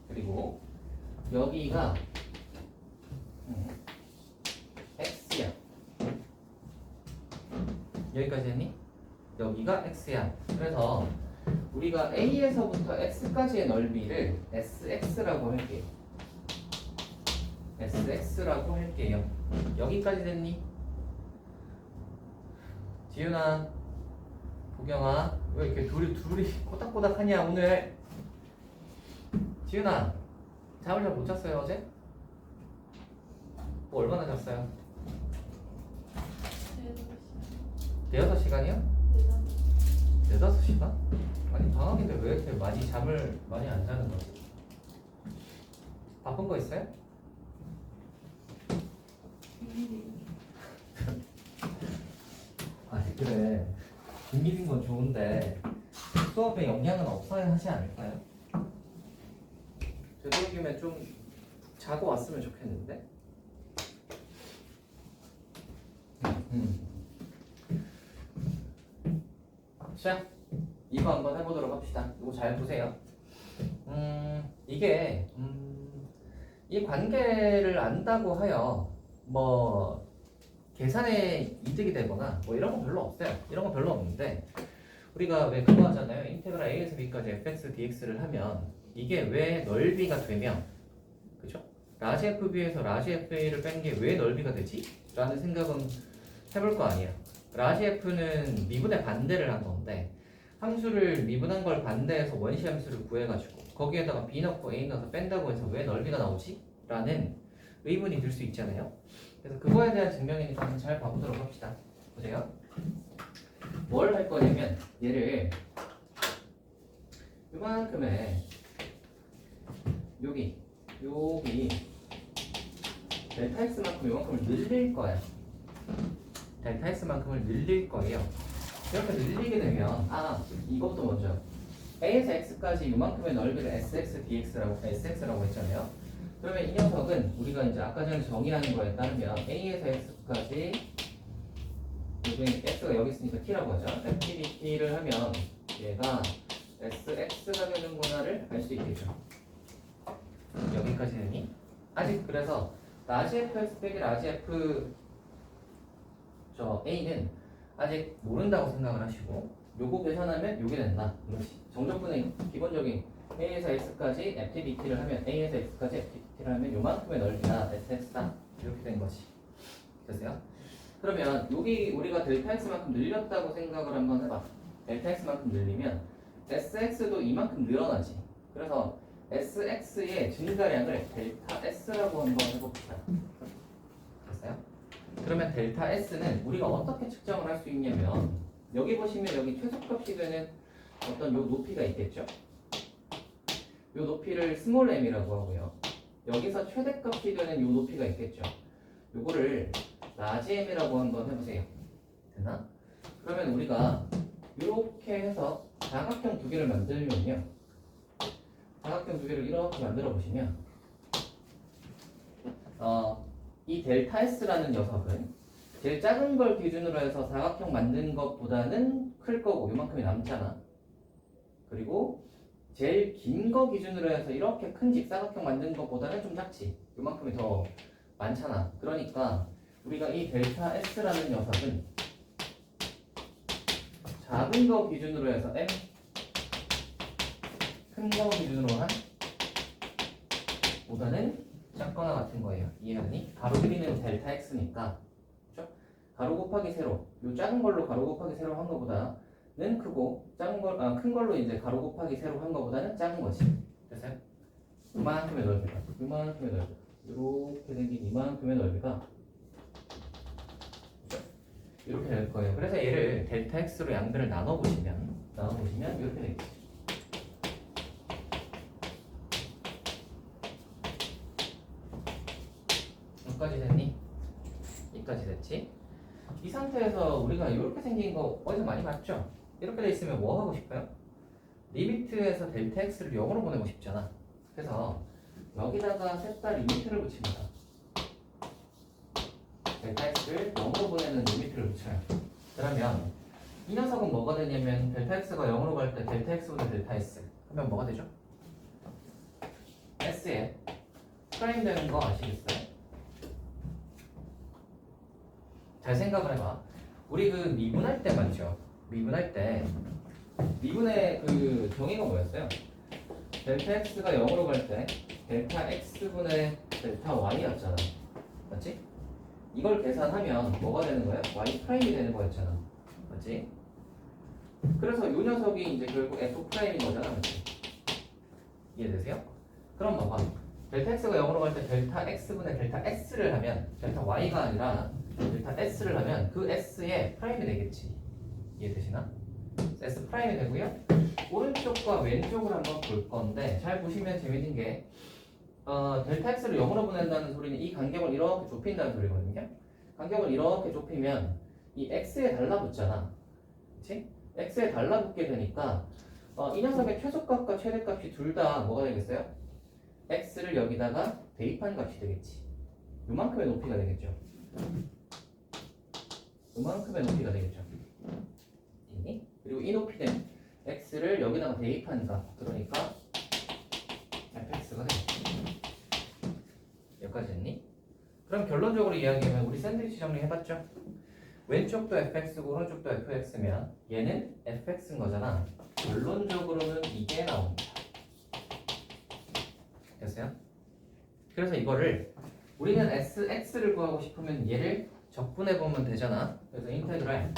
그리고 여기가 x야. 여기까지 했니? 여기가 x야. 그래서 우리가 a에서부터 x까지의 넓이를 sx라고 할게요. sx라고 할게요. 여기까지 됐니? 지윤아, 보경아, 왜 이렇게 둘이 꼬닥꼬닥하냐 오늘? 지윤아, 잠을 잘 못 잤어요 어제? 뭐 얼마나 잤어요? 4-5시간이요? 4-5시간? 아니 방학인데 왜 이렇게 잠을 많이 안 자는 거지? 바쁜 거 있어요? 아니 그래, 비밀인 건 좋은데 수업에 영향은 없어야 하지 않을까요? 되도록이면 좀 자고 왔으면 좋겠는데. 자, 이거 한번 해보도록 합시다. 이거 잘 보세요. 이게 이 관계를 안다고 하여 뭐 계산에 이득이 되거나 뭐 이런 건 별로 없어요. 이런 건 별로 없는데, 우리가 왜 그거 하잖아요. 인테그랄 A에서 B까지 fx dx를 하면 이게 왜 넓이가 되면, 그죠? 라지 FB에서 라지 FA를 뺀 게 왜 넓이가 되지? 라는 생각은 해볼 거 아니야. 라지 F는 미분의 반대를 한 건데, 함수를 미분한 걸 반대해서 원시 함수를 구해가지고 거기에다가 B 넣고 A 넣어서 뺀다고 해서 왜 넓이가 나오지? 라는 의문이 들 수 있잖아요. 그래서 그거에 대한 증명이니까 한번 잘 봐보도록 합시다. 보세요. 뭘 할 거냐면 얘를 요만큼의 여기 델타 x만큼 요만큼을 늘릴 거야. 델타 x만큼을 늘릴 거예요. 이렇게 늘리게 되면 이것도 먼저 a에서 x까지 요만큼의 넓이를 sx라고 했잖아요. 그러면 이 녀석은 우리가 이제 아까 전에 정의하는 거에 따르면 a에서 x까지 여기 x가 여기 있으니까 t라고 하죠. ftdt를 하면 얘가 sx가 되는구나를 알 수 있겠죠. 여기까지 되니? 아직 그래서 라지 fx 빼기 라지 f a는 아직 모른다고 생각을 하시고 요거 계산하면 요게 된다. 이것이 정적분의 기본적인 a에서 x까지 ftdt를 하면 a에서 x까지 ftdt를 하면 요만큼의 넓이가 sx다. 이렇게 된 것이 됐어요? 그러면 여기 우리가 델타 x만큼 늘렸다고 생각을 한번 해봐. 델타 x만큼 늘리면 sx도 이만큼 늘어나지. 그래서 sx의 증가량을 델타 s라고 한번 해봅시다. 됐어요? 그러면 델타 s는 우리가 어떻게 측정을 할 수 있냐면 여기 보시면 여기 최소값이 되는 어떤 요 높이가 있겠죠? 요 높이를 스몰 m이라고 하고요. 여기서 최대값이 되는 요 높이가 있겠죠? 요거를 라지 m이라고 한번 해보세요. 됐나? 그러면 우리가 이렇게 해서 사각형 두 개를 만들면요. 사각형 두 개를 이렇게 만들어 보시면 이 델타 S라는 녀석은 제일 작은 걸 기준으로 해서 사각형 만든 것보다는 클 거고 요만큼이 남잖아. 그리고 제일 긴 거 기준으로 해서 이렇게 큰 직사각형 만든 것보다는 좀 작지. 요만큼이 더 많잖아. 그러니까 우리가 이 델타 S라는 녀석은 작은 거 기준으로 해서 M, 큰 거 기준으로 한 보다는 작거나 같은 거예요. 이해하니? 가로 길이는 델타 X니까 그렇죠? 가로 곱하기 세로 요 작은 걸로 가로 곱하기 세로 한 거보다는 크고 큰 걸로 이제 가로 곱하기 세로 한 거보다는 작은 거지. 됐어요? 이만큼의 넓이가 이렇게 생긴 이만큼의 넓이가 이렇게 될 거예요. 그래서 얘를 델타 X로 양변을 나눠보시면 이렇게 되겠지. 여기까지 됐니? 여기까지 됐지? 이 상태에서 우리가 이렇게 생긴 거 어디서 많이 봤죠? 이렇게 돼 있으면 뭐 하고 싶어요? 리미트에서 델타 X를 0으로 보내고 싶잖아. 그래서 여기다가 셋 다 리미트를 붙입니다. 델타 X를 0으로 보내는 리미트를 붙여요. 그러면 이 녀석은 뭐가 되냐면 델타 X가 0으로 갈 때 델타 X보다 델타 S 하면 뭐가 되죠? S에 프라임 되는 거 아시겠어요? 잘 생각을 해봐. 우리 그 미분할 때 말이죠. 미분할 때 미분의 그 정의가 뭐였어요? 델타 X가 0으로 갈 때 델타 X분의 델타 Y였잖아. 맞지? 이걸 계산하면 뭐가 되는 거야? Y 프라임이 되는 거였잖아. 맞지? 그래서 이 녀석이 이제 결국 F 프라임인 거잖아. 맞지? 이해되세요? 그럼 봐봐. 델타 X가 0으로 갈 때 델타 X분의 델타 S를 하면 델타 Y가 아니라 델타 S를 하면 그 S의 프라임이 되겠지. 이해되시나? S 프라임이 되고요. 오른쪽과 왼쪽을 한번 볼 건데 잘 보시면 재밌는 게 델타 X를 0으로 보낸다는 소리는 이 간격을 이렇게 좁힌다는 소리거든요. 간격을 이렇게 좁히면 이 X에 달라붙잖아. 그치? X에 달라붙게 되니까 이 녀석의 최소값과 최대값이 둘 다 뭐가 되겠어요? X를 여기다가 대입한 값이 되겠지. 요만큼의 높이가 되겠죠. 요만큼의 높이가 되겠죠. 있니? 그리고 이 높이는 X를 여기다가 대입한 값. 그러니까 fx가 되겠지. 여기까지 했니? 그럼 결론적으로 이야기하면 우리 샌드위치 정리해봤죠? 왼쪽도 fx고 오른쪽도 fx면 얘는 fx인 거잖아. 결론적으로는 이게 나옵니다. 됐어요? 그래서 이거를 우리는 sx를 구하고 싶으면 얘를 적분해보면 되잖아. 그래서 인테그랄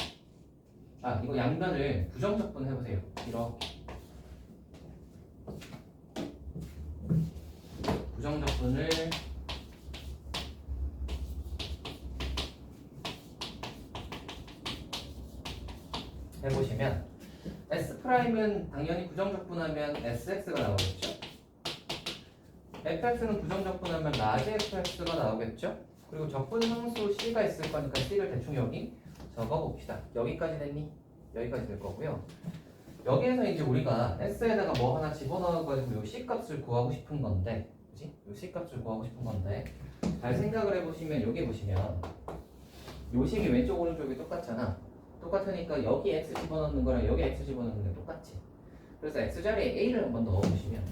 이거 양변을 부정적분 해보세요. 이렇게 부정적분을 해보시면 S'은 당연히 부정적분하면 SX가 나오겠죠. fx는 부정적분하면 라지 fx가 나오겠죠. 그리고 적분 상수 C가 있을 거니까 C를 대충 여기 적어봅시다. 여기까지 됐니? 여기까지 될 거고요. 여기에서 이제 우리가 S에다가 뭐 하나 집어넣어가지고 요 C 값을 구하고 싶은 건데, 그치? 요 C 값을 구하고 싶은 건데, 잘 생각을 해보시면 여기 보시면 요 식이 왼쪽 오른쪽이 똑같잖아. 똑같으니까 여기 X 집어넣는 거랑 여기 X 집어넣는 게 똑같지. 그래서 X자리에 A를 한번 넣어보시면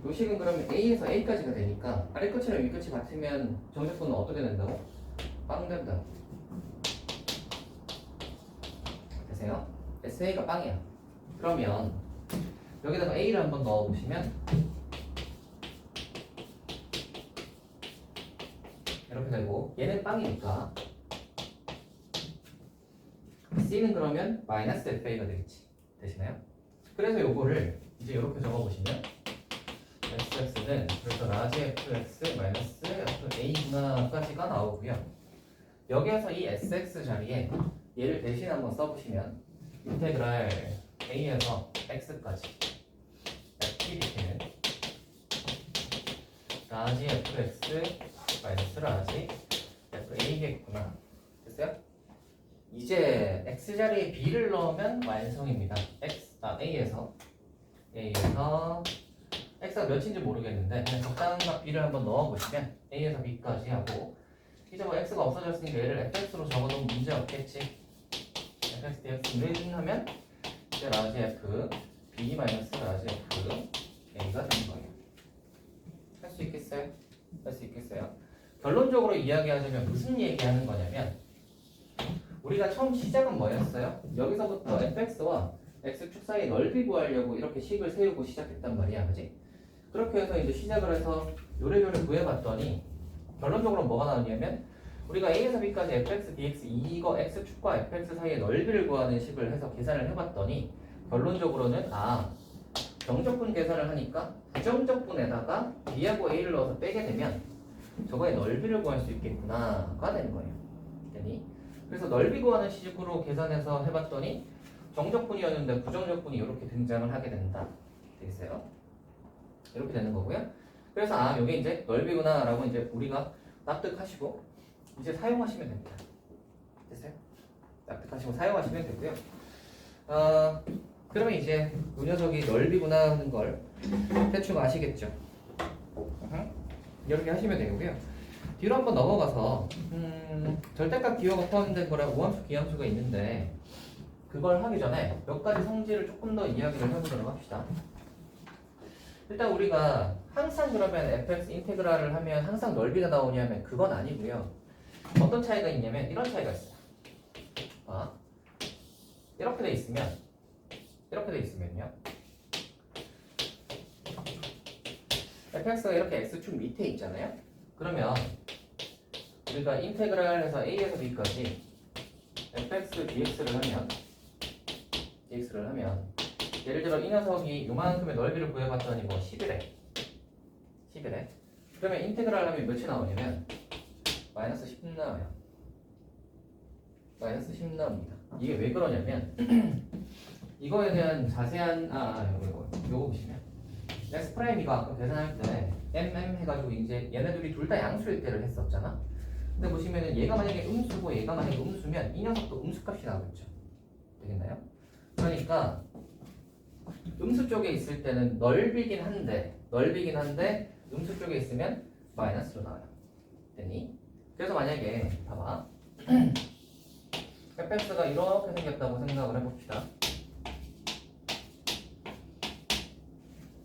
요 식은 그러면 A에서 A까지가 되니까 아래 끝이랑 위 끝이 같으면 정적분은 어떻게 된다고? 빵 된다. 되세요? SA가 빵이야. 그러면 여기다가 A를 한번 넣어보시면 이렇게 되고, 얘는 빵이니까 C는 그러면 마이너스 FA가 되겠지. 되시나요? 그래서 요거를 이제 이렇게 적어보시면 SX는 그래서 라지 FX 마이너스 FA구나까지가 나오고요. 여기에서 이 SX 자리에 얘를 대신 한번 써보시면 인테그랄 A에서 X까지 FPDT는 라지 FX 마이너스 라지 FA겠구나. 됐어요? 이제 X자리에 B를 넣으면 완성입니다. A에서 X가 몇인지 모르겠는데 그냥 적당한 값 B를 한번 넣어보시면 A에서 B까지 하고, 이제 뭐 X가 없어졌으니까 얘를 FX로 적어도 문제 없겠지. FX dx는 하면 이제 라지 F B 마이너스 라지 F A가 되는 거예요. 할 수 있겠어요? 할 수 있겠어요? 결론적으로 이야기하자면 무슨 얘기하는 거냐면, 우리가 처음 시작은 뭐였어요? 여기서부터 fx와 x축 사이의 넓이 구하려고 이렇게 식을 세우고 시작했단 말이야, 그지? 그렇게 해서 이제 시작을 해서 요래요래 구해봤더니 결론적으로 뭐가 나오냐면, 우리가 a에서 b까지 fx, dx 이거 x축과 fx 사이의 넓이를 구하는 식을 해서 계산을 해봤더니 결론적으로는 정적분 계산을 하니까 부정적분에다가 b하고 a를 넣어서 빼게 되면 저거의 넓이를 구할 수 있겠구나가 되는 거예요. 됐니? 그래서 넓이 구하는 식으로 계산해서 해봤더니 정적분이었는데 부정적분이 이렇게 등장을 하게 된다. 되겠어요? 이렇게 되는 거고요. 그래서 이게 이제 넓이구나 라고 이제 우리가 납득하시고 이제 사용하시면 됩니다. 됐어요? 납득하시고 사용하시면 되고요. 그러면 이제 이 녀석이 넓이구나 하는 걸 대충 아시겠죠? 이렇게 하시면 되고요. 뒤로 한번 넘어가서 절대값 기호가 포함된 거랑 우함수 기함수가 있는데, 그걸 하기 전에 몇 가지 성질을 조금 더 이야기를 해보도록 합시다. 일단 우리가 항상 그러면 fx 인테그랄을 하면 항상 넓이가 나오냐면 그건 아니고요. 어떤 차이가 있냐면 이런 차이가 있어요. 이렇게 돼 있으면요, fx가 이렇게 x축 밑에 있잖아요. 그러면 우리가 인테그랄해서 a에서 b까지 fx dx를 하면 예를 들어 이 녀석이 요만큼의 넓이를 구해봤더니 뭐 11에 그러면 인테그랄 하면 몇이 나오냐면 마이너스 10 나와요. 마이너스 10 나옵니다. 이게 왜 그러냐면 이거에 대한 자세한 요거 보시면 x 프라임이가 아까 계산할 때 해가지고 이제 얘네들이 둘 다 양수일 때를 했었잖아. 근데 보시면은 얘가 만약에 음수고 얘가 만약에 음수면 이 녀석도 음수값이 나오겠죠. 되겠나요? 그러니까 음수 쪽에 있을 때는 넓이긴 한데 음수 쪽에 있으면 마이너스로 나와요. 됐니? 그래서 만약에 봐봐. fx가 이렇게 생겼다고 생각을 해봅시다.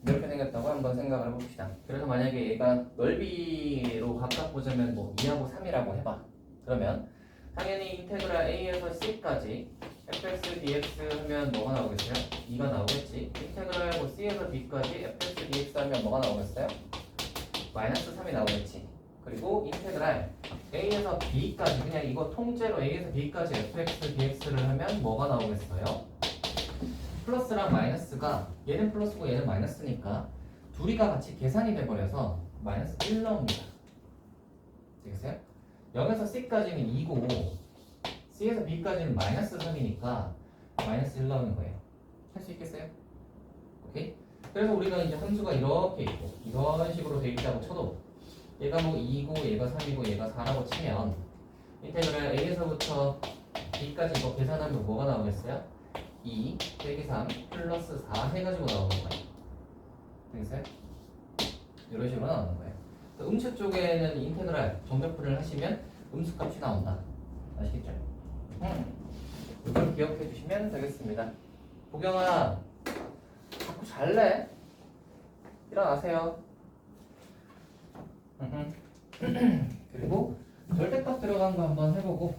이렇게 생겼다고 한번 생각을 해봅시다. 그래서 만약에 얘가 넓이로 각각 보자면 뭐 2하고 3이라고 해봐. 그러면 당연히 인테그랄 a에서 c까지 fx dx 하면 뭐가 나오겠어요? 2가 나오겠지. 인테그랄 뭐 c에서 b까지 fx dx 하면 뭐가 나오겠어요? 마이너스 3이 나오겠지. 그리고 인테그랄 a에서 b까지 그냥 이거 통째로 a에서 b까지 fx dx를 하면 뭐가 나오겠어요? 플러스랑 마이너스가 얘는 플러스고 얘는 마이너스니까 둘이가 같이 계산이 돼버려서 마이너스 1 나옵니다. 되겠어요? 0에서 c까지는 2고 C에서 B까지는 마이너스 3이니까 마이너스 1 나오는 거예요. 할 수 있겠어요? 오케이? 그래서 우리가 이제 함수가 이렇게 있고 이런 식으로 돼 있다고 쳐도 얘가 뭐 2고 얘가 3이고 얘가 4라고 치면 인테그랄 A에서부터 B까지 이거 계산하면 뭐가 나오겠어요? 2 빼기 3 플러스 4 해가지고 나오는 거예요. 되겠어요? 이런 식으로 나오는 거예요. 음수 쪽에는 인테그랄 정적분을 하시면 음수값이 나온다. 아시겠죠? 이걸 기억해 주시면 되겠습니다. 보경아, 자꾸 잘래? 일어나세요. 그리고 절대값 들어간 거 한번 해보고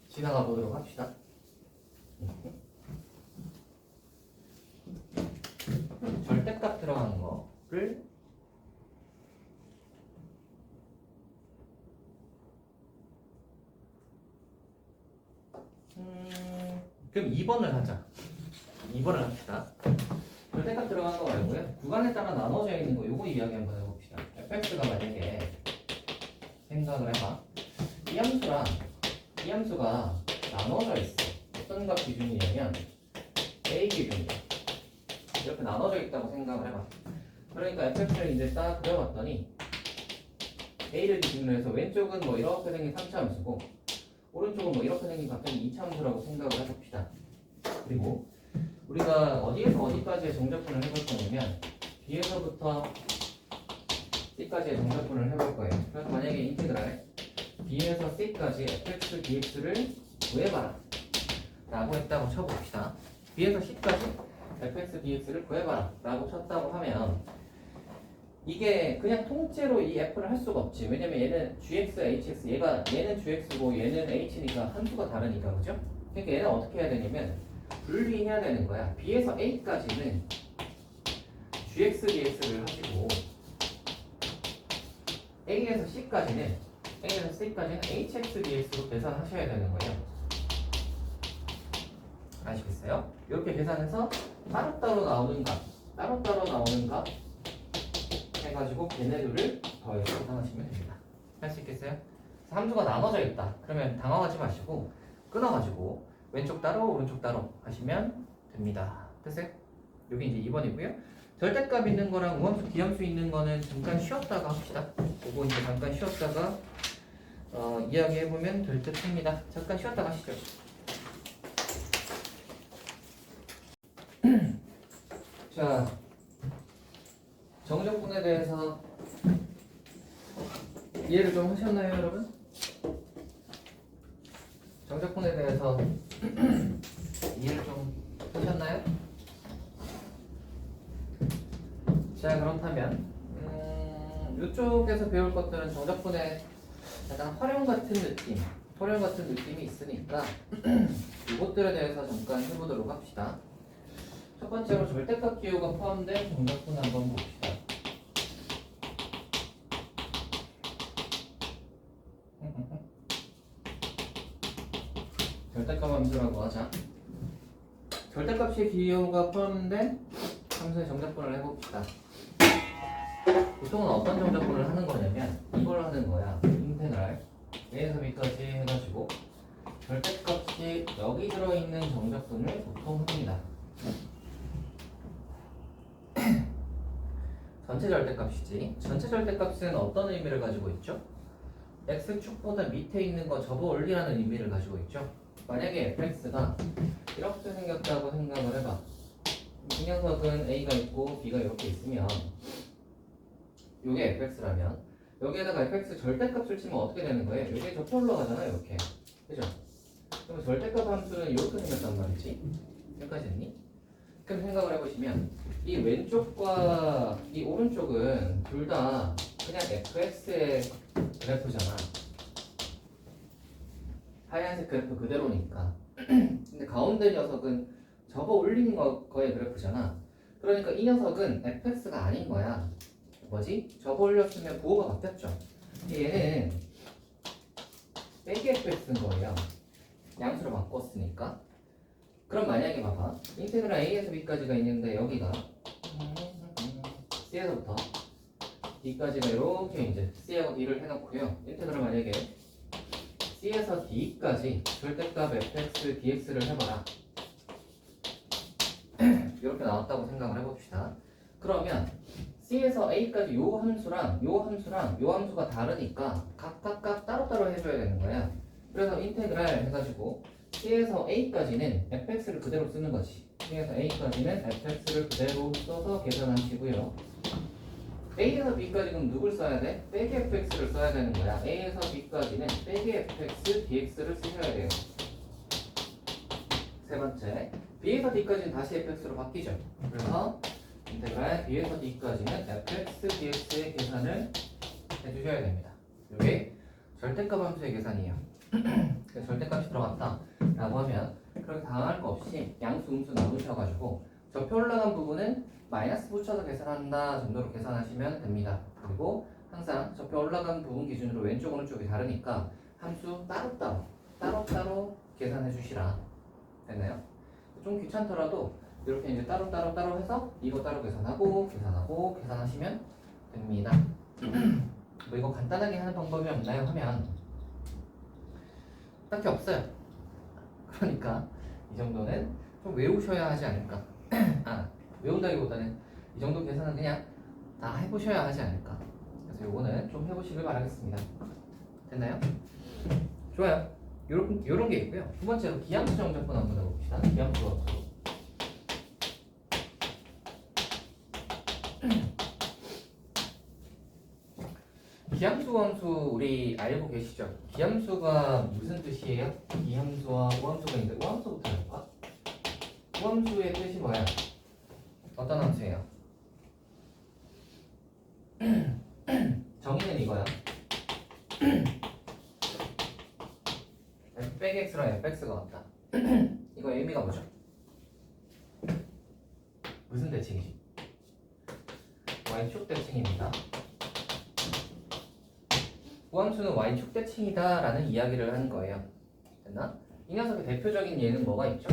지나가 보도록 합시다. 절대값 들어간 거를 그럼 2번을 하자. 2번을 합시다. 절대값 들어간 거 말고요. 구간에 따라 나눠져 있는 거 요거 이야기 한번 해봅시다. fx가 만약에 생각을 해봐. 이 함수가 나눠져 있어. 어떤 값 기준이냐면 a 기준이야. 이렇게 나눠져 있다고 생각을 해봐. 그러니까 fx를 이제 딱 그려봤더니 a를 기준으로 해서 왼쪽은 뭐 이렇게 생긴 3차 함수고 오른쪽은 뭐 이렇게 생긴 갑자기 2차 함수라고 생각을 해봅시다. 그리고 우리가 어디에서 어디까지의 정적분을 해볼 거냐면 B에서부터 C까지의 정적분을 해볼 거예요. 그래서 만약에 인테그랄 B에서 C까지 fx dx를 구해봐라 라고 했다고 쳐봅시다. B에서 C까지 fx dx를 구해봐라 라고 쳤다고 하면 이게 그냥 통째로 이 f를 할 수가 없지. 왜냐면 얘는 gx, hx, 얘는 gx고 얘는 h니까 함수가 다르니까, 그죠? 그러니까 얘는 어떻게 해야 되냐면 분리해야 되는 거야. B에서 A까지는 gx, dx를 하시고 A에서 C까지는 hx, dx로 계산하셔야 되는 거예요. 아시겠어요? 이렇게 계산해서 따로따로 나오는 값 해가지고 걔네들을 더해서 계산하시면 됩니다. 할 수 있겠어요? 함수가 나눠져 있다. 그러면 당황하지 마시고 끊어가지고 왼쪽 따로 오른쪽 따로 하시면 됩니다. 됐어요? 여기 이제 2번이고요. 절대값 있는 거랑 우함수, 기함수 있는 거는 잠깐 쉬었다가 합시다. 그거 이제 잠깐 쉬었다가 이야기해보면 될 듯 합니다. 잠깐 쉬었다가 하시죠. 자, 정적분에 대해서 이해를 좀 하셨나요, 여러분? 정적분에 대해서 이해를 좀 하셨나요? 자, 그렇다면 이쪽에서 배울 것들은 정적분의 약간 활용 같은 느낌이 있으니까 이것들에 대해서 잠깐 해보도록 합시다. 첫 번째로 절대값 기호가 포함된 정적분 한번 봅시다. 절대값 함수라고 하자. 절대값의 기호가 포함된 함수의 정적분을 해봅시다. 보통은 어떤 정적분을 하는 거냐면 이걸 하는 거야. 인테그랄 A에서 B까지 해가지고 절대값이 여기 들어있는 정적분을 보통 합니다. 전체 절대값이지. 전체 절대값은 어떤 의미를 가지고 있죠? x축보다 밑에 있는 거 접어 올리라는 의미를 가지고 있죠. 만약에 fx가 이렇게 생겼다고 생각을 해봐. 이 녀석은 a가 있고 b가 이렇게 있으면 이게 fx라면 여기에다가 fx 절대값을 치면 어떻게 되는 거예요? 여기에 접혀 올라가잖아요. 이렇게. 그죠? 그럼 절대값 함수는 이렇게 생겼단 말이지. 여기까지 됐니? 그럼 생각을 해보시면 이 왼쪽과 이 오른쪽은 둘 다 그냥 fx의 그래프잖아. 하얀색 그래프 그대로니까. 근데 가운데 녀석은 접어 올린 거의 그래프잖아. 그러니까 이 녀석은 fx가 아닌 거야. 뭐지? 접어 올렸으면 부호가 바뀌었죠. 얘는 빼기 fx인 거예요. 양수로 바꿨으니까. 그럼 만약에 봐봐. 인테그랄 a에서 b까지가 있는데 여기가 c에서부터 d까지가 이렇게 이제 c하고 d를 해놓고요. 인테그랄 만약에 C에서 D까지 절대값 fx, dx를 해봐라. 이렇게 나왔다고 생각을 해봅시다. 그러면 C에서 A까지 요 함수랑 요 함수랑 요 함수가 다르니까 각각 따로따로 해줘야 되는 거야. 그래서 인테그랄 해가지고 C에서 A까지는 fx를 그대로 쓰는 거지. C에서 A까지는 fx를 그대로 써서 계산하시고요. A에서 B까지 그럼 누굴 써야 돼? 빼기 fx를 써야 되는 거야. A에서 B까지는 빼기 fx, dx를 쓰셔야 돼요. 세 번째, B에서 D까지는 다시 fx로 바뀌죠. 그래서 인테그랄 B에서 D까지는 fx, dx의 계산을 해주셔야 됩니다. 이게 절대값 함수의 계산이에요. 절대값이 들어갔다 라고 하면 그렇게 당황할 거 없이 양수, 음수 나누셔가지고 접혀 올라간 부분은 마이너스 붙여서 계산한다 정도로 계산하시면 됩니다. 그리고 항상 접혀 올라간 부분 기준으로 왼쪽 오른쪽이 다르니까 함수 따로따로 계산해 주시라. 됐나요? 좀 귀찮더라도 이렇게 이제 따로 해서 이거 따로 계산하시면 됩니다. 뭐 이거 간단하게 하는 방법이 없나요? 하면 딱히 없어요. 그러니까 이 정도는 좀 외우셔야 하지 않을까. 외운다기보다는 이 정도 계산은 그냥 다 해보셔야 하지 않을까. 그래서 요거는 좀 해보시길 바라겠습니다. 됐나요? 좋아요. 요런 게 있고요. 두 번째로 기함수 정적분 한번 해봅시다. 기함수 함수. 기함수 함수 우리 알고 계시죠? 기함수가 무슨 뜻이에요? 기함수와 우함수가 있는데 우함수부터 해볼까? 우함수의 뜻이 뭐야? 어떤 함수예요? 정의는 이거야. f 빼기 x랑 fx가 같다. 이거 의미가 뭐죠? 무슨 대칭이지? y축 대칭입니다. 우함수는 y축 대칭이다 라는 이야기를 하는 거예요. 됐나? 이 녀석의 대표적인 예는 뭐가 있죠?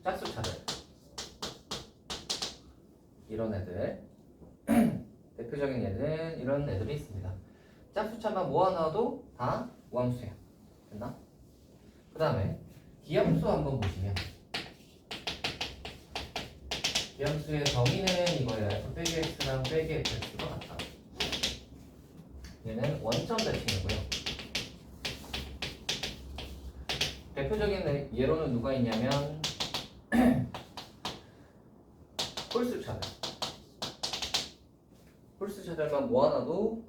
짝수차들 이런 애들 대표적인 예는 이런 애들이 있습니다. 짝수차만 모아놔도 다 우함수예요. 됐나? 그 다음에 기함수 한번 보시면 기함수의 정의는 이거예요. f 빼기 x랑 빼기 fx가 같다. 얘는 원점 대칭이고요. 대표적인 예로는 누가 있냐면 홀수차들만 모아놔도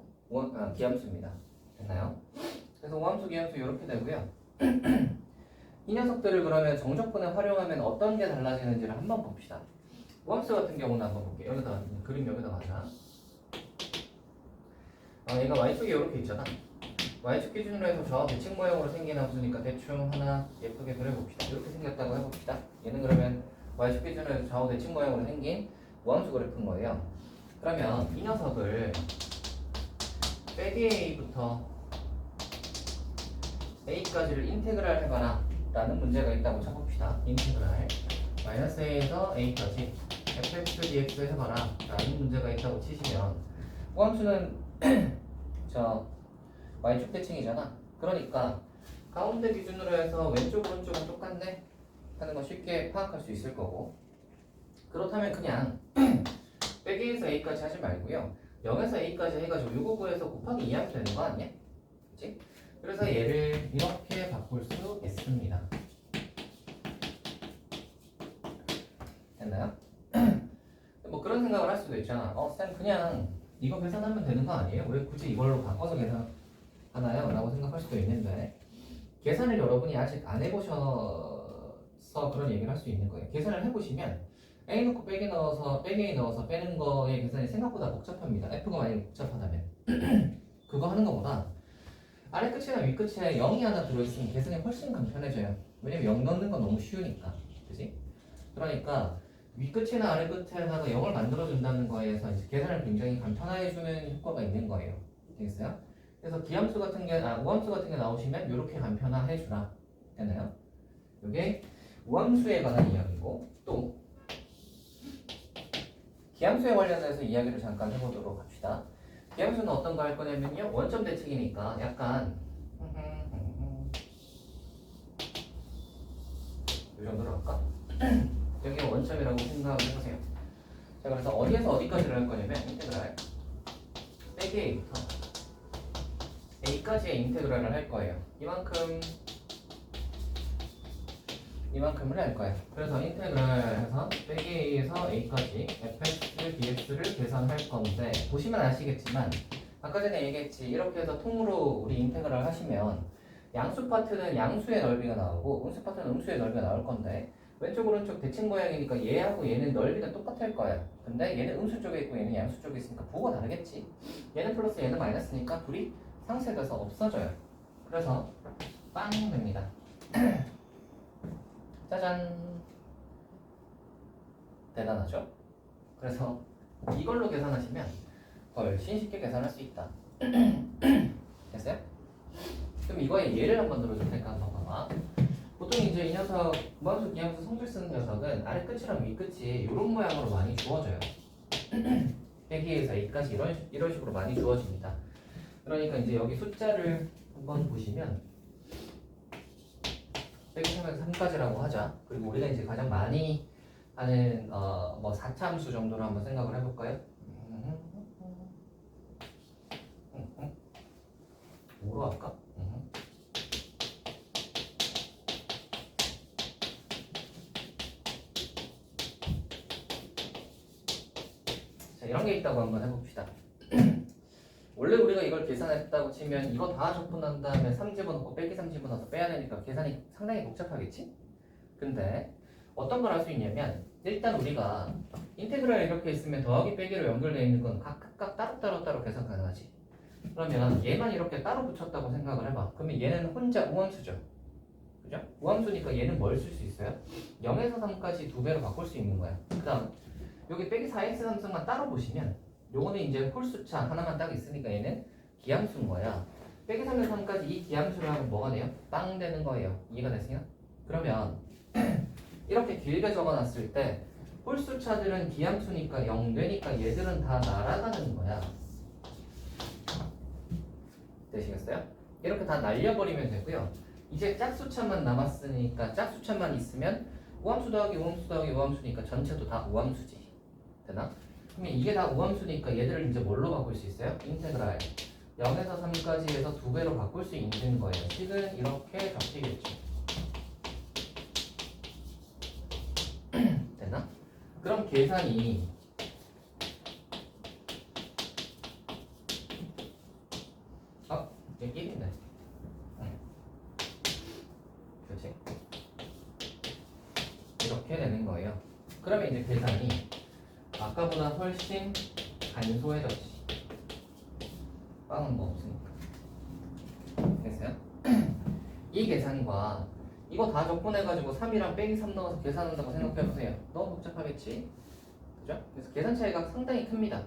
기함수입니다. 됐나요? 그래서 우함수, 기함수 이렇게 되고요. 이 녀석들을 그러면 정적분에 활용하면 어떤 게 달라지는지를 한번 봅시다. 우함수 같은 경우는 한번 볼게요. 여기다 그림 여기다 가자. 얘가 y축이 이렇게 있잖아. y축 기준으로 해서 저 대칭 모양으로 생긴 함수니까 대충 하나 예쁘게 그려봅시다. 이렇게 생겼다고 해봅시다. 얘는 그러면 y축 기준으로 해서 좌우 대칭 모양으로 생긴 우함수 그래프인 거예요. 그러면 이 녀석을 빼기 a부터 a까지를 인테그랄 해봐라 라는 문제가 있다고 쳐봅시다. 인테그랄 마이너스 a에서 a까지 fx dx 해봐라 라는 문제가 있다고 치시면 우함수는 저 y축 대칭이잖아. 그러니까 가운데 기준으로 해서 왼쪽 오른쪽은 똑같네 하는 거 쉽게 파악할 수 있을 거고, 그렇다면 그냥 빼기에서 a까지 하지 말고요 0에서 a까지 해가지고 요거 구해서 곱하기 2하면 되는 거 아니야? 그치? 그래서 얘를 이렇게 바꿀 수 있습니다. 됐나요? 뭐 그런 생각을 할 수도 있잖아. 쌤 그냥 이거 계산하면 되는 거 아니에요? 왜 굳이 이걸로 바꿔서 계산하나요? 라고 생각할 수도 있는데, 계산을 여러분이 아직 안 해보셔서 그런 얘기를 할 수 있는 거예요. 계산을 해보시면 A 넣고 빼기 넣어서 빼기 A 넣어서 빼는 거의 계산이 생각보다 복잡합니다. F가 만약에 복잡하다면 그거 하는 것보다 아래 끝이나 위 끝에 0이 하나 들어있으면 계산이 훨씬 간편해져요. 왜냐면 0 넣는 건 너무 쉬우니까. 그지? 그러니까 위 끝이나 아래 끝에다가 0을 만들어준다는 거에서 이제 계산을 굉장히 간편화해주는 효과가 있는 거예요. 되겠어요? 그래서 기함수 같은 게, 우함수 같은 게 나오시면 이렇게 간편화해주라. 되나요? 이게 우함수에 관한 이야기고, 또 기함수에 관련해서 이야기를 잠깐 해보도록 합시다. 기함수는 어떤 거 할 거냐면요. 원점 대칭이니까 약간 이 정도로 할까? 여기가 원점이라고 생각을 해보세요. 자, 그래서 어디에서 어디까지를 할 거냐면 인테그랄 빼기 a부터 a까지의 인테그랄을 할 거예요. 이만큼을 할 거예요. 그래서 인테그랄해서 빼기 a에서 a까지 fx dx를 계산할 건데 보시면 아시겠지만 아까 전에 얘기했지. 이렇게 해서 통으로 우리 인테그랄 하시면 양수 파트는 양수의 넓이가 나오고 음수 파트는 음수의 넓이가 나올 건데 왼쪽 오른쪽 대칭 모양이니까 얘하고 얘는 넓이는 똑같을 거예요. 근데 얘는 음수 쪽에 있고 얘는 양수 쪽에 있으니까 부호가 다르겠지. 얘는 플러스 얘는 마이너스니까 둘이 상쇄돼서 없어져요. 그래서 빵 됩니다. 짜잔. 대단하죠? 그래서 이걸로 계산하시면 훨씬 쉽게 계산할 수 있다. 됐어요? 그럼 이거에 예를 한번 들어줄 테니까 한번 봐봐. 보통 이제 이 녀석 무함수 기함수 성질 쓰는 녀석은 아래 끝이랑 위 끝이 이런 모양으로 많이 주어져요. 빼기에서 a까지 이런 식으로 많이 주어집니다. 그러니까 이제 여기 숫자를 한번 보시면 빼기 3에서 3까지라고 하자. 그리고 우리가 이제 가장 많이 하는 뭐 4차 함수 정도로 한번 생각을 해볼까요? 뭐로 할까? 자, 이런 게 있다고 한번 해봅시다. 원래 우리가 이걸 계산했다고 치면 이거 다 적분한 다음에 3 집어넣고 빼기 3 집어넣어서 빼야 되니까 계산이 상당히 복잡하겠지? 근데 어떤 걸 할 수 있냐면 일단 우리가 인테그랄 이렇게 있으면 더하기 빼기로 연결되어 있는 건 각각 따로 계산 가능하지. 그러면 얘만 이렇게 따로 붙였다고 생각을 해봐. 그러면 얘는 혼자 우함수죠. 그죠? 우함수니까 얘는 뭘 쓸 수 있어요? 0에서 3까지 두 배로 바꿀 수 있는 거야. 그 다음 여기 빼기 4x 함수만 따로 보시면 요거는 이제 홀수차 하나만 딱 있으니까 얘는 기함수인 거야. 빼기 3에서 3까지 이 기함수를 하면 뭐가 돼요? 빵 되는 거예요. 이해가 됐어요? 그러면 이렇게 길게 적어놨을 때 홀수차들은 기함수니까 0 되니까 얘들은 다 날아가는 거야. 되시겠어요? 이렇게 다 날려버리면 되고요. 이제 짝수차만 남았으니까 짝수차만 있으면 우함수 더하기 우함수 더하기 우함수니까 전체도 다 우함수지. 되나? 그러면 이게 다 우함수니까 얘들을 이제 뭘로 바꿀 수 있어요? 인테그랄 0에서 3까지 해서 두 배로 바꿀 수 있는 거예요. 식은 이렇게 잡히겠죠. 됐나? 그럼 계산이 이게 1이네. 그렇지? 이렇게 되는 거예요. 그러면 이제 계산이 아까보다 훨씬 간소해졌지. 빵은 뭐 없으니까. 됐어요? 이 계산과 이거 다 적분해가지고 3이랑 빼기 3 넣어서 계산한다고 생각해보세요. 너무 복잡하겠지? 그죠? 그래서 계산 차이가 상당히 큽니다.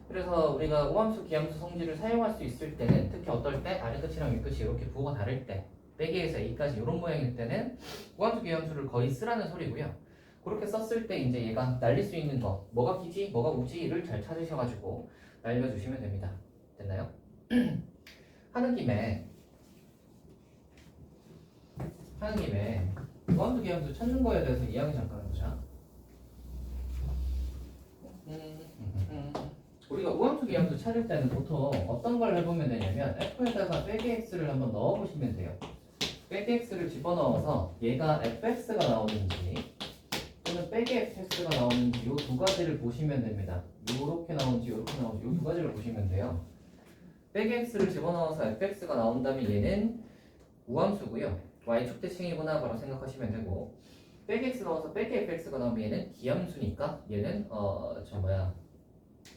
그래서 우리가 우함수, 기함수 성질을 사용할 수 있을 때는 특히 어떨 때 아래 끝이랑 위 끝이 이렇게 부호가 다를 때 빼기에서 a까지 이런 모양일 때는 우함수, 기함수를 거의 쓰라는 소리고요. 그렇게 썼을 때 이제 얘가 날릴 수 있는 거 뭐가 기지, 뭐가 우지를 잘 찾으셔가지고 날려주시면 됩니다. 됐나요? 하는 김에 우함수, 기함수 찾는 거에 대해서 이야기 잠깐 해보자. 우리가 우함수, 기함수 찾을 때는 보통 어떤 걸 해보면 되냐면 f에다가 빼기 x를 한번 넣어보시면 돼요. 빼기 x를 집어넣어서 얘가 fx가 나오는지 또는 빼기 fx가 나오는지 이 두 가지를 보시면 됩니다. 요렇게 나오는지 요렇게 나오는지 이 두 가지를 보시면 돼요. 빼기 x를 집어넣어서 fx가 나온다면 얘는 우함수고요. y축 대칭이구나 바로 생각하시면 되고 빼기 x 넣어서 빼기 fx가 나오면 얘는 기함수니까 얘는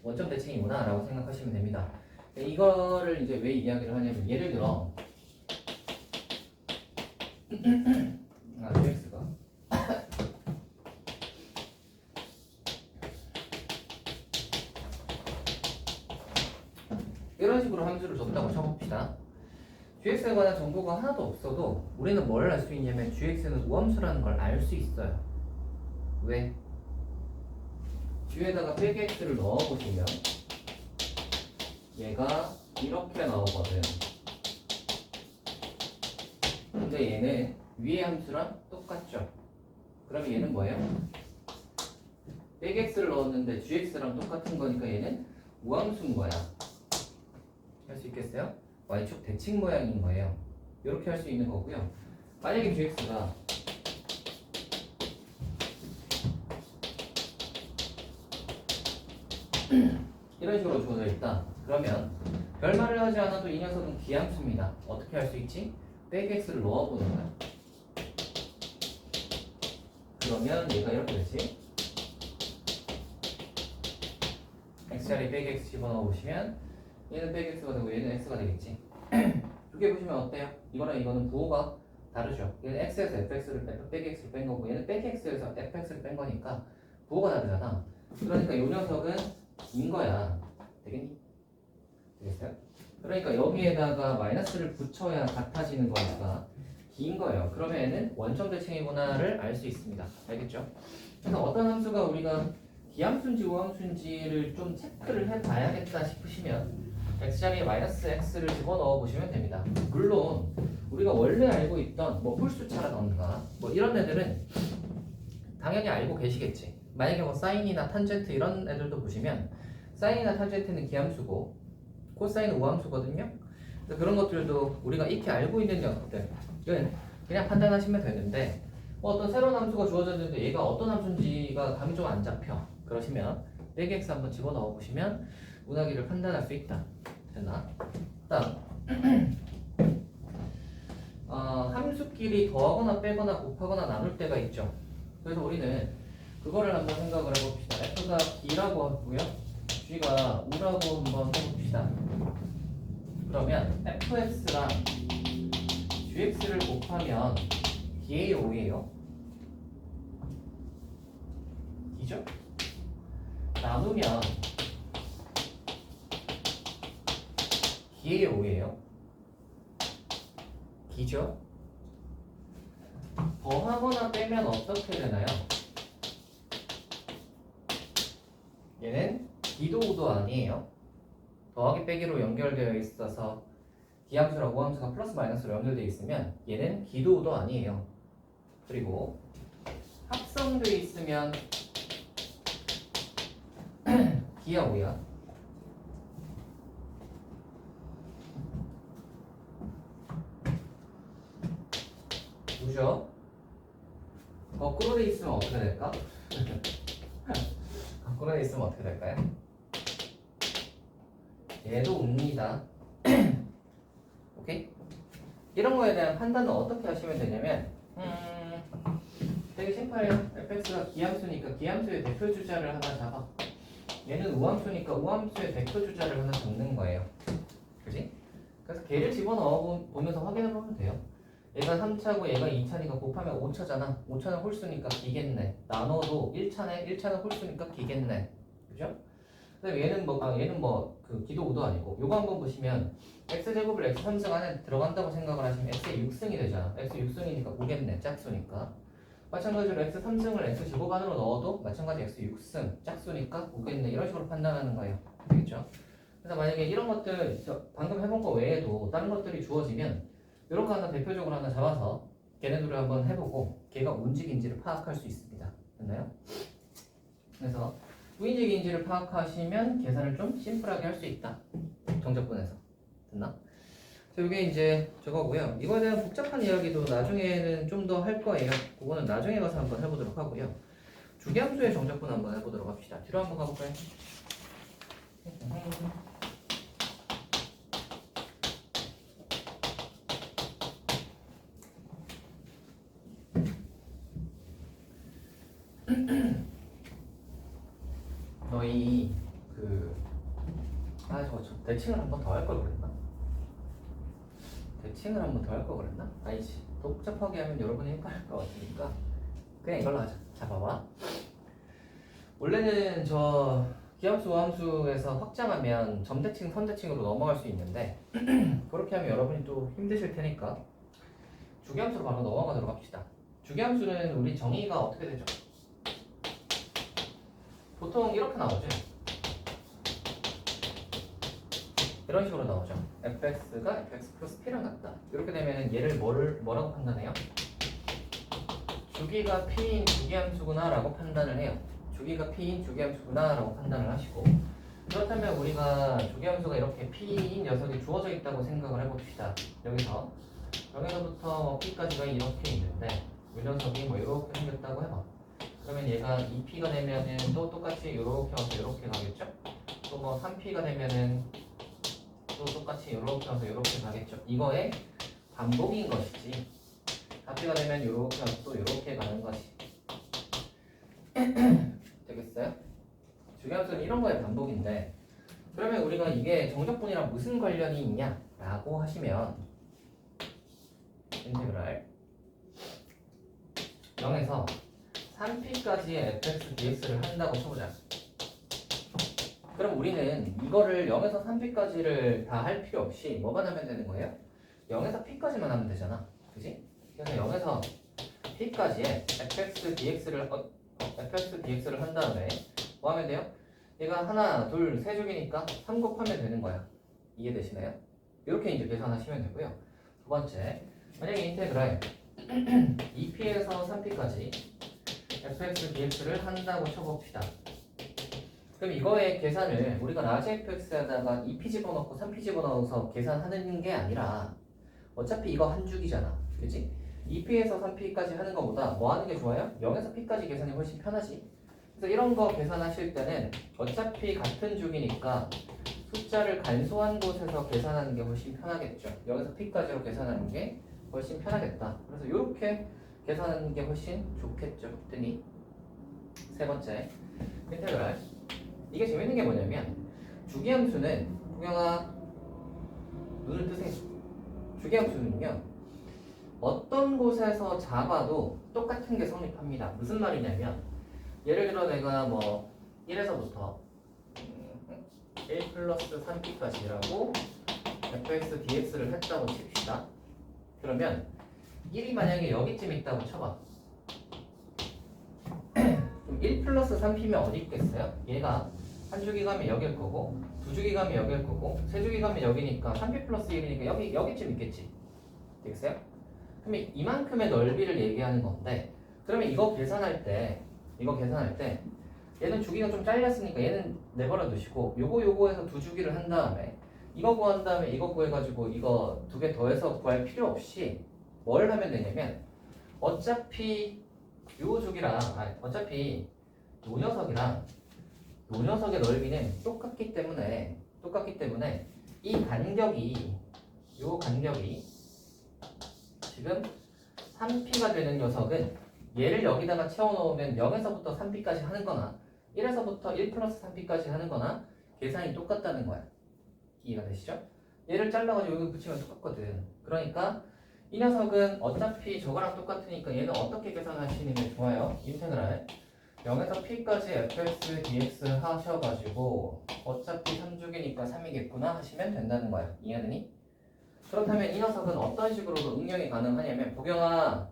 원점 대칭이구나 라고 생각하시면 됩니다. 이거를 이제 왜 이야기를 하냐면 예를 들어 fx가 이런 식으로 함수를 줬다고 쳐봅시다. gx에 관한 정보가 하나도 없어도 우리는 뭘 알 수 있냐면 gx는 우함수라는 걸 알 수 있어요. 왜? g에다가 빼기 x를 넣어보시면 얘가 이렇게 나오거든. 근데 얘는 위의 함수랑 똑같죠? 그러면 얘는 뭐예요? 백x를 넣었는데 gx랑 똑같은 거니까 얘는 우함수인 거야. 할 수 있겠어요? y축 대칭 모양인 거예요. 이렇게 할 수 있는 거고요. 만약에 gx가 이런 식으로 주어져 있다. 그러면 별말을 하지 않아도 이 녀석은 기함수입니다. 어떻게 할 수 있지? 백x를 넣어보는 거야. 그러면 얘가 이렇게 되지. x자리에 백x 집어넣어 보시면 얘는 백x가 되고 얘는 x가 되겠지. 이렇게 보시면 어때요? 이거랑 이거는 부호가 다르죠. 얘는 x에서 fx를 뺀 거고 얘는 백x에서 fx를 뺀 거니까 부호가 다르잖아. 그러니까 이 녀석은 긴 거야. 되겠니? 되겠어요? 그러니까 여기에다가 마이너스를 붙여야 같아지는 거니까 긴 거예요. 그러면 얘는 원점 대칭이구나를 알 수 있습니다. 알겠죠? 그래서 어떤 함수가 우리가 기함수인지 우함수인지를 좀 체크를 해봐야겠다 싶으시면 x자리에 마이너스 x를 집어넣어 보시면 됩니다. 물론 우리가 원래 알고 있던 뭐 홀수차라던가 뭐 이런 애들은 당연히 알고 계시겠지. 만약에 뭐 사인이나 탄젠트 이런 애들도 보시면 사인이나 탄젠트는 기함수고 코사인은 우함수거든요. 그래서 그런 것들도 우리가 익히 알고 있는 녀석들은 그냥 판단하시면 되는데 어떤 새로운 함수가 주어졌는데 얘가 어떤 함수인지가 감이 좀 안 잡혀. 그러시면 백x 한번 집어넣어 보시면 운하기를 판단할 수 있다. 됐나? 다음 함수끼리 더하거나 빼거나 곱하거나 나눌 때가 있죠. 그래서 우리는 그거를 한번 생각을 해봅시다. f가 b라고 하고요, g가 u라고 한번 해봅시다. 그러면 fx랑 gx를 곱하면 b예요, o예요? b죠? 나누면 b예요, o예요? b죠? 더하거나 빼면 어떻게 되나요? 얘는 b도 u도 아니에요. 더하기 빼기로 연결되어 있어서 기함수랑 우함수가 플러스 마이너스로 연결되어 있으면 얘는 기도 우도 아니에요. 그리고 합성되어 있으면 기야 우야. 우죠? 거꾸로 돼 있으면 어떻게 될까? 거꾸로 돼 있으면 어떻게 될까요? 얘도 웁니다. 오케이? 이런 거에 대한 판단은 어떻게 하시면 되냐면 되게 심플해요. fx가 기함수니까 기함수의 대표 주자를 하나 잡아. 얘는 우함수니까 우함수의 대표 주자를 하나 잡는 거예요. 그지? 그래서 걔를 집어넣어 보면서 확인해 보면 돼요. 얘가 3차고 얘가 2차니까 곱하면 5차잖아. 5차는 홀수니까 기겠네. 나눠도 1차네. 1차는 홀수니까 기겠네. 그죠? 근데 얘는 그 기도 우도 아니고 요거 한번 보시면 x제곱을 x3승 안에 들어간다고 생각을 하시면 x의 6승이 되잖아. x 6승이니까 5겠네. 짝수니까. 마찬가지로 x3승을 x제곱 안으로 넣어도 마찬가지 x 6승 짝수니까 5겠네. 이런 식으로 판단하는 거예요. 되겠죠? 그래서 만약에 이런 것들 방금 해본 거 외에도 다른 것들이 주어지면 이런 거 하나 대표적으로 하나 잡아서 걔네들을 한번 해보고 걔가 운직인지를 파악할 수 있습니다. 됐나요? 그래서 무인직인지를 파악하시면 계산을 좀 심플하게 할 수 있다. 정적분에서. 됐나? 자, 이게 이제 저거고요. 이거에 대한 복잡한 이야기도 나중에는 좀 더 할 거예요. 그거는 나중에 가서 한번 해보도록 하고요. 주기함수의 정적분 한번 해보도록 합시다. 뒤로 한번 가볼까요? 너희 저 대칭을 한번 더 할 걸 그랬나? 대칭을 한번 더 할 걸 그랬나? 아니지. 더 복잡하게 하면 여러분이 헷갈릴 것 같으니까 그냥 이걸로 하자. 자, 봐봐. 원래는 저 기함수, 우함수에서 확장하면 점대칭, 선대칭으로 넘어갈 수 있는데 그렇게 하면 여러분이 또 힘드실 테니까 주기함수로 바로 넘어가도록 합시다. 주기함수는 우리 정의가 어떻게 되죠? 보통 이렇게 나오죠. 이런 식으로 나오죠. fx가 fx 플러스 p랑 같다. 이렇게 되면 얘를 뭐라고 판단해요? 주기가 p인 주기함수구나 라고 판단을 해요. 주기가 p인 주기함수구나 라고 판단을 하시고, 그렇다면 우리가 주기함수가 이렇게 p인 녀석이 주어져 있다고 생각을 해봅시다. 여기서부터 뭐 p까지가 이렇게 있는데 이 녀석이 뭐 이렇게 생겼다고 해봐. 그러면 얘가 2p가 되면은 또 똑같이 이렇게 와서 이렇게 가겠죠? 또 뭐 3p가 되면은 또 똑같이 이렇게 와서 이렇게 가겠죠? 이거의 반복인 것이지. 4p가 되면 이렇게 와서 또 이렇게 가는 것이 되겠어요? 주기함수는 이런 거의 반복인데, 그러면 우리가 이게 정적분이랑 무슨 관련이 있냐? 라고 하시면 인테그랄 0에서 3p까지의 fx dx를 한다고 쳐보자. 그럼 우리는 이거를 0에서 3p까지를 다 할 필요 없이 뭐만 하면 되는 거예요? 0에서 p까지만 하면 되잖아. 그지? 그래서 0에서 p까지의 fx dx를 한 다음에 뭐 하면 돼요? 얘가 하나, 둘, 세 줄이니까 3 곱하면 되는 거야. 이해되시나요? 이렇게 이제 계산하시면 되고요. 두 번째, 만약에 인테그랄 2p에서 3p까지 fx dx를 한다고 쳐봅시다. 그럼 이거의 계산을 우리가 라지 fx에다가 2p 집어넣고 3p 집어넣어서 계산하는 게 아니라 어차피 이거 한 줄이잖아. 그치? 2p에서 3p까지 하는 것보다 뭐 하는 게 좋아요? 0에서 p까지 계산이 훨씬 편하지. 그래서 이런 거 계산하실 때는 어차피 같은 주기니까 숫자를 간소한 곳에서 계산하는 게 훨씬 편하겠죠. 0에서 p까지로 계산하는 게 훨씬 편하겠다. 그래서 이렇게 계산하는 게 훨씬 좋겠죠. 그랬더니 세 번째, 인테그랄. 이게 재밌는 게 뭐냐면 주기함수는, 구경아 눈을 뜨세요. 주기함수는요 어떤 곳에서 잡아도 똑같은 게 성립합니다. 무슨 말이냐면 예를 들어 내가 뭐 1에서부터 1 플러스 3p까지라고 fx dx를 했다고 칩시다. 그러면 1이 만약에 여기쯤 있다고 쳐봐. 그럼 1 플러스 3p면 어디 있겠어요? 얘가 한 주기 가면 여길 거고, 두 주기 가면 여길 거고, 세 주기 가면 여기니까 3p 플러스 1이니까 여기쯤 있겠지. 되겠어요? 그러면 이만큼의 넓이를 얘기하는 건데, 그러면 이거 계산할 때 얘는 주기가 좀 잘렸으니까 얘는 내버려 두시고 요거에서 두 주기를 한 다음에 이거 구한 다음에 이거 구해가지고 이거 두 개 더해서 구할 필요 없이 뭘 하면 되냐면 어차피 어차피 요 녀석의 넓이는 똑같기 때문에 이 간격이 지금 3p가 되는 녀석은 얘를 여기다가 채워놓으면 0에서부터 3p까지 하는 거나 1에서부터 1 플러스 3p까지 하는 거나 계산이 똑같다는 거야. 이해가 되시죠? 얘를 잘라가지고 여기 붙이면 똑같거든. 그러니까 이 녀석은 어차피 저거랑 똑같으니까 얘는 어떻게 계산하시는 게 좋아요? 인테그랄 0에서 p까지 fx dx 하셔가지고 어차피 3주기니까 3이겠구나 하시면 된다는 거야. 이해되니? 그렇다면 이 녀석은 어떤 식으로도 응용이 가능하냐면, 보경아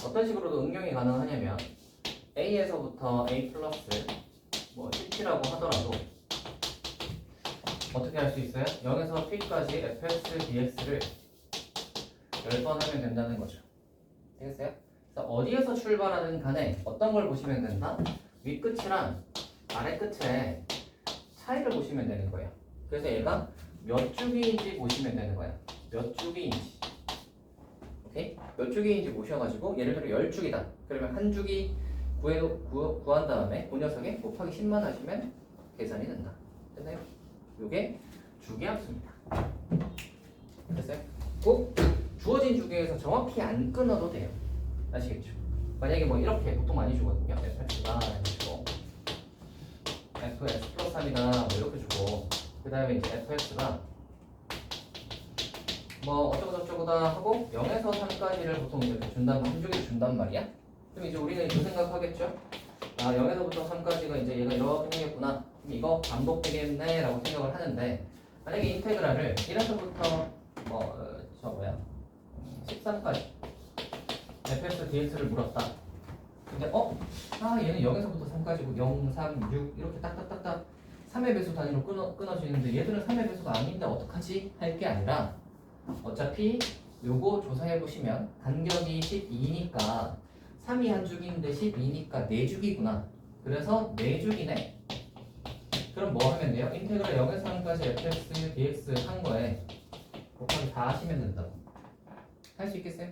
어떤 식으로도 응용이 가능하냐면 a에서부터 a 플러스 뭐 10p라고 하더라도 어떻게 할 수 있어요? 0에서 p까지 fx dx를 10번 하면 된다는 거죠. 되겠어요? 그래서 어디에서 출발하든 간에 어떤 걸 보시면 된다? 윗끝이랑 아래끝의 차이를 보시면 되는 거예요. 그래서 얘가 몇 주기인지 보시면 되는 거야. 몇 주기인지. 오케이? 몇 주기인지 보셔가지고 예를 들어 10주기다. 그러면 한 주기 구한 다음에 그 녀석에 곱하기 10만 하시면 계산이 된다. 됐나요? 요게 주기함수입니다. 됐어요? 꼭 주어진 주기에서 정확히 안 끊어도 돼요. 아시겠죠? 만약에 뭐 이렇게 보통 많이 주거든요. fx가 이렇게 주고 fx 플러스 3이다 뭐 이렇게 주고, 그 다음에 이제 fx가 뭐 어쩌고저쩌고다 하고 0에서 3까지를 보통 이렇게 한 주기 준단 말이야. 그럼 이제 우리는 이 생각하겠죠? 아, 0에서부터 3까지가 이제 얘가 이렇게 생겼구나. 그럼 이거 반복되겠네 라고 생각을 하는데, 만약에 인테그랄을 1에서부터 13까지 fx dx를 물었다. 근데 얘는 0에서부터 3까지고 0, 3, 6 이렇게 딱딱딱딱 3의 배수 단위로 끊어지는데 얘들은 3의 배수가 아닌데 어떡하지? 할 게 아니라 어차피 요거 조사해 보시면 간격이 12니까 3이 한 줄기인데 12니까 4줄기구나. 그래서 4줄기네. 그럼 뭐 하면 돼요? 인테그랄 0에서 3까지 fx, dx 한 거에 곱하기 다 하시면 된다고. 할 수 있겠어요?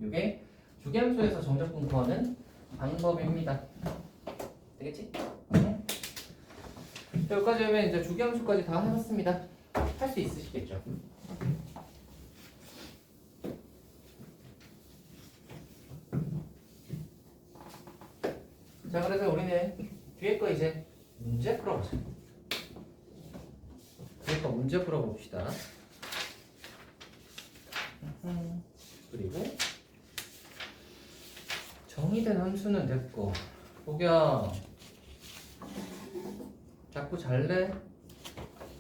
이게 주기함수에서 정적분 구하는 방법입니다. 되겠지? 여기까지 하면 이제 주기함수까지 다 해봤습니다. 할 수 있으시겠죠? 자, 그래서 우리는 뒤에 거 이제 문제 풀어보자. 뒤에 거 문제 풀어봅시다. 그리고 정의된 함수는 됐고, 복야 자꾸 잘래?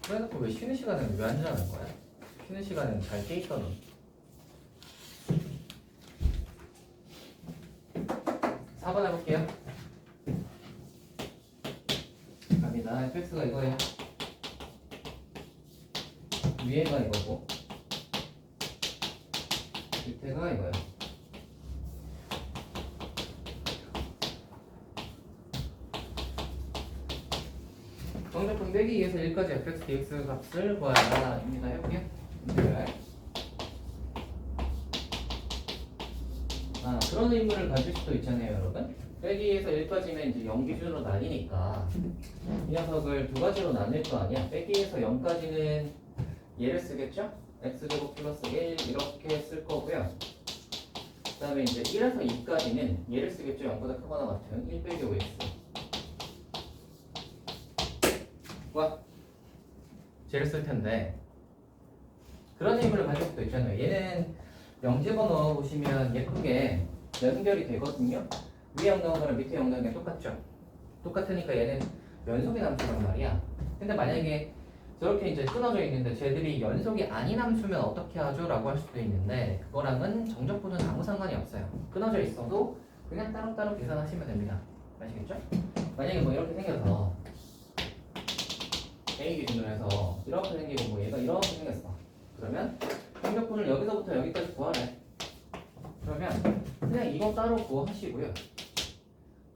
그래놓고 왜 쉬는 시간에는 왜 안 자는 거야? 쉬는 시간에는 잘 깨있더니. 4번 해볼게요. 갑니다. fx가 이거예요. 위에가 이거고 밑에가 이거예요. 정적분 빼기 2에서 1까지 fx, dx 값을 구하라 입니다. 해볼게요. 그런 의무를 가질 수도 있잖아요, 여러분. 빼기 2에서 1까지면 이제 0 기준으로 나뉘니까 이 녀석을 두 가지로 나눌 거 아니야. 빼기 2에서 0까지는 얘를 쓰겠죠? x제곱 플러스 1 이렇게 쓸 거고요. 그 다음에 이제 1에서 2까지는 얘를 쓰겠죠? 0보다 크거나 같은 1 빼기 5x 와 쟤를 쓸 텐데 그런 의무를 가질 수도 있잖아요. 얘는 0 집어넣어 보시면 예쁘게 연결이 되거든요. 위에 0 넣은 거랑 밑에 0 넣은 게 똑같죠? 똑같으니까 얘는 연속의 함수란 말이야. 근데 만약에 저렇게 이제 끊어져 있는데 쟤들이 연속이 아닌 함수면 어떻게 하죠? 라고 할 수도 있는데 그거랑은 정적분은 아무 상관이 없어요. 끊어져 있어도 그냥 따로따로 계산하시면 됩니다. 아시겠죠? 만약에 뭐 이렇게 생겨서 A 기준으로 해서 이렇게 생기고 뭐 얘가 이렇게 생겼어. 그러면 정적분을 여기서부터 여기까지 구하래. 그러면 그냥 이거 따로 구하시고요.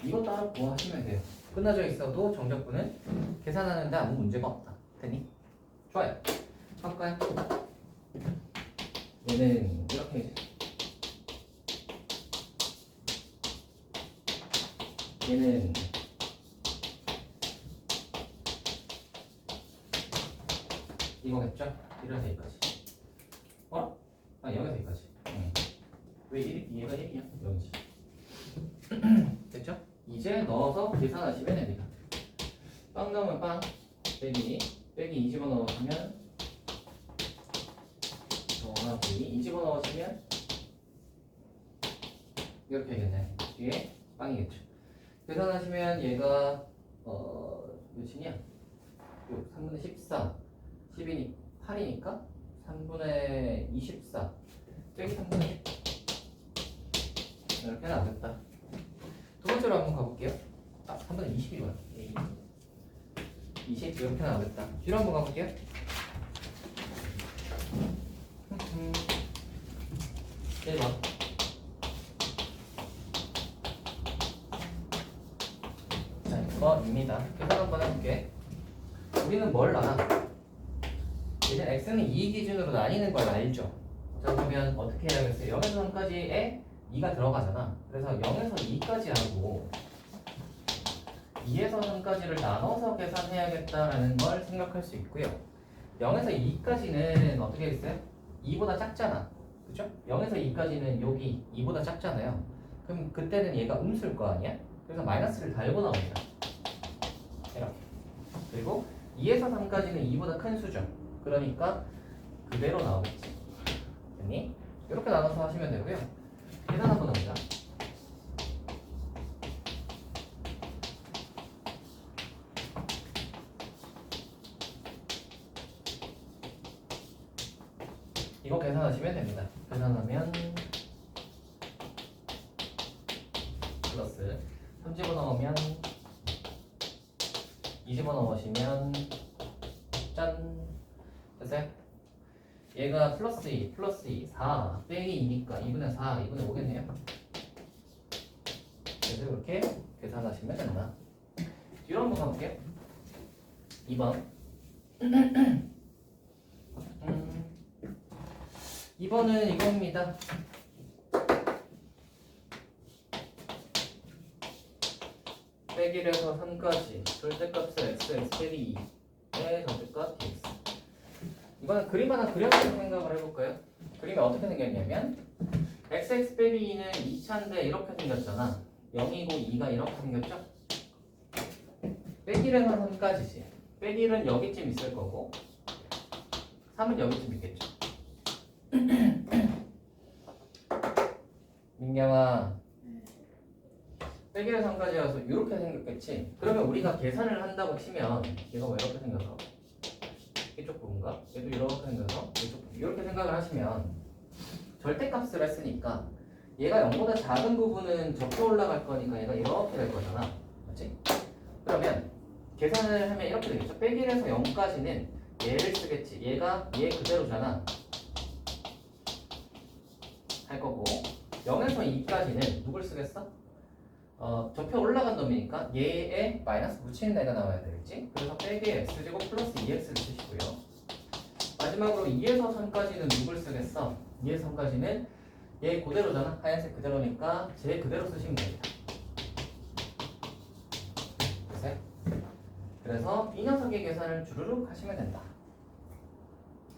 이거 따로 구하시면 돼요. 끝나져 있어도 정적분은 계산하는데 아무 문제가 없다. 됐니? 좋아요. 할까요? 얘는 이렇게 이제 얘는 이거겠죠? 1에서 2까지. 어? 0에서 2까지. 왜 1이? 얘가 1이야? 0이지. 됐죠? 이제 넣어서 계산하시면 됩니다. 빵 넣으면 빵, 빼기 2 집어넣으시면 더하기 2 집어넣으시면 이렇게 되겠네. 뒤에 빵이겠죠. 계산하시면 얘가 몇이냐? 3분의 14 10이니 8이니까 3분의 24 빼기 3분의 10 이렇게 나오겠다. 두 번째로 한번 가볼게요. 3분의 20이구나. 20 이렇게 나오겠다. 뒤로 한번 가볼게요. 1번 자, 이거입니다. 계산 한번 해볼게. 우리는 뭘 알아? 이제 x는 2 기준으로 나뉘는 걸 알죠? 자, 그러면 어떻게 해야겠어요? 0에서 3까지에 2가 들어가잖아. 그래서 0에서 2까지 하고 2에서 3까지를 나눠서 계산해야겠다라는 걸 생각할 수 있고요. 0에서 2까지는 어떻게 했어요? 2보다 작잖아. 그죠? 0에서 2까지는 여기 2보다 작잖아요. 그럼 그때는 얘가 음수일 거 아니야? 그래서 마이너스를 달고 나옵니다. 이렇게. 그리고 2에서 3까지는 2보다 큰 수죠. 그러니까 그대로 나오겠지. 됐니? 이렇게 나눠서 하시면 되고요. 계산 한번 해보자. 이거 계산하시면 됩니다. 계산하면 플러스 3 집어넣으면 2 뒤집어 넣으시면 짠! 됐어요? 얘가 플러스 2, 플러스 2, 4 빼기 2니까 2분의 4, 2분의 5겠네요. 그래서 이렇게 계산하시면 된다. 뒤로 한번 가볼게요. 2번 2번은 이겁니다. 빼기에서 3까지 절대값은 x 빼기 2의 절대값 dx. 이거는 그림 하나 그려서 생각을 해볼까요? 그림이 어떻게 생겼냐면 x 빼기 2는 2차인데 이렇게 생겼잖아. 0이고 2가 이렇게 생겼죠? 빼기에서 3까지지. 빼기는 여기쯤 있을 거고 3은 여기쯤 있겠죠. 민경아, 빼기에서 3까지여서 이렇게 생겼겠지. 그러면 우리가 계산을 한다고 치면 얘가 왜 이렇게 생겨서 이쪽 부분가? 얘도 이렇게 생겨서 이쪽 부분 이렇게 생각을 하시면 절대값을 했으니까 얘가 0보다 작은 부분은 접혀 올라갈 거니까 얘가 이렇게 될 거잖아. 맞지? 그러면 계산을 하면 이렇게 되겠죠. 빼기에서 0까지는 얘를 쓰겠지. 얘가 얘 그대로잖아. 할 거고 0에서 2까지는 누굴 쓰겠어? 접혀 올라간 놈이니까 얘에 마이너스 붙이는 애가 나와야 되겠지. 그래서 빼기 x제곱 플러스 2x를 쓰시고요. 마지막으로 2에서 3까지는 누굴 쓰겠어? 2에서 3까지는 얘 그대로잖아. 하얀색 그대로니까 쟤 그대로 쓰시면 됩니다. 됐어요? 그래서 이 녀석의 계산을 주르륵 하시면 된다.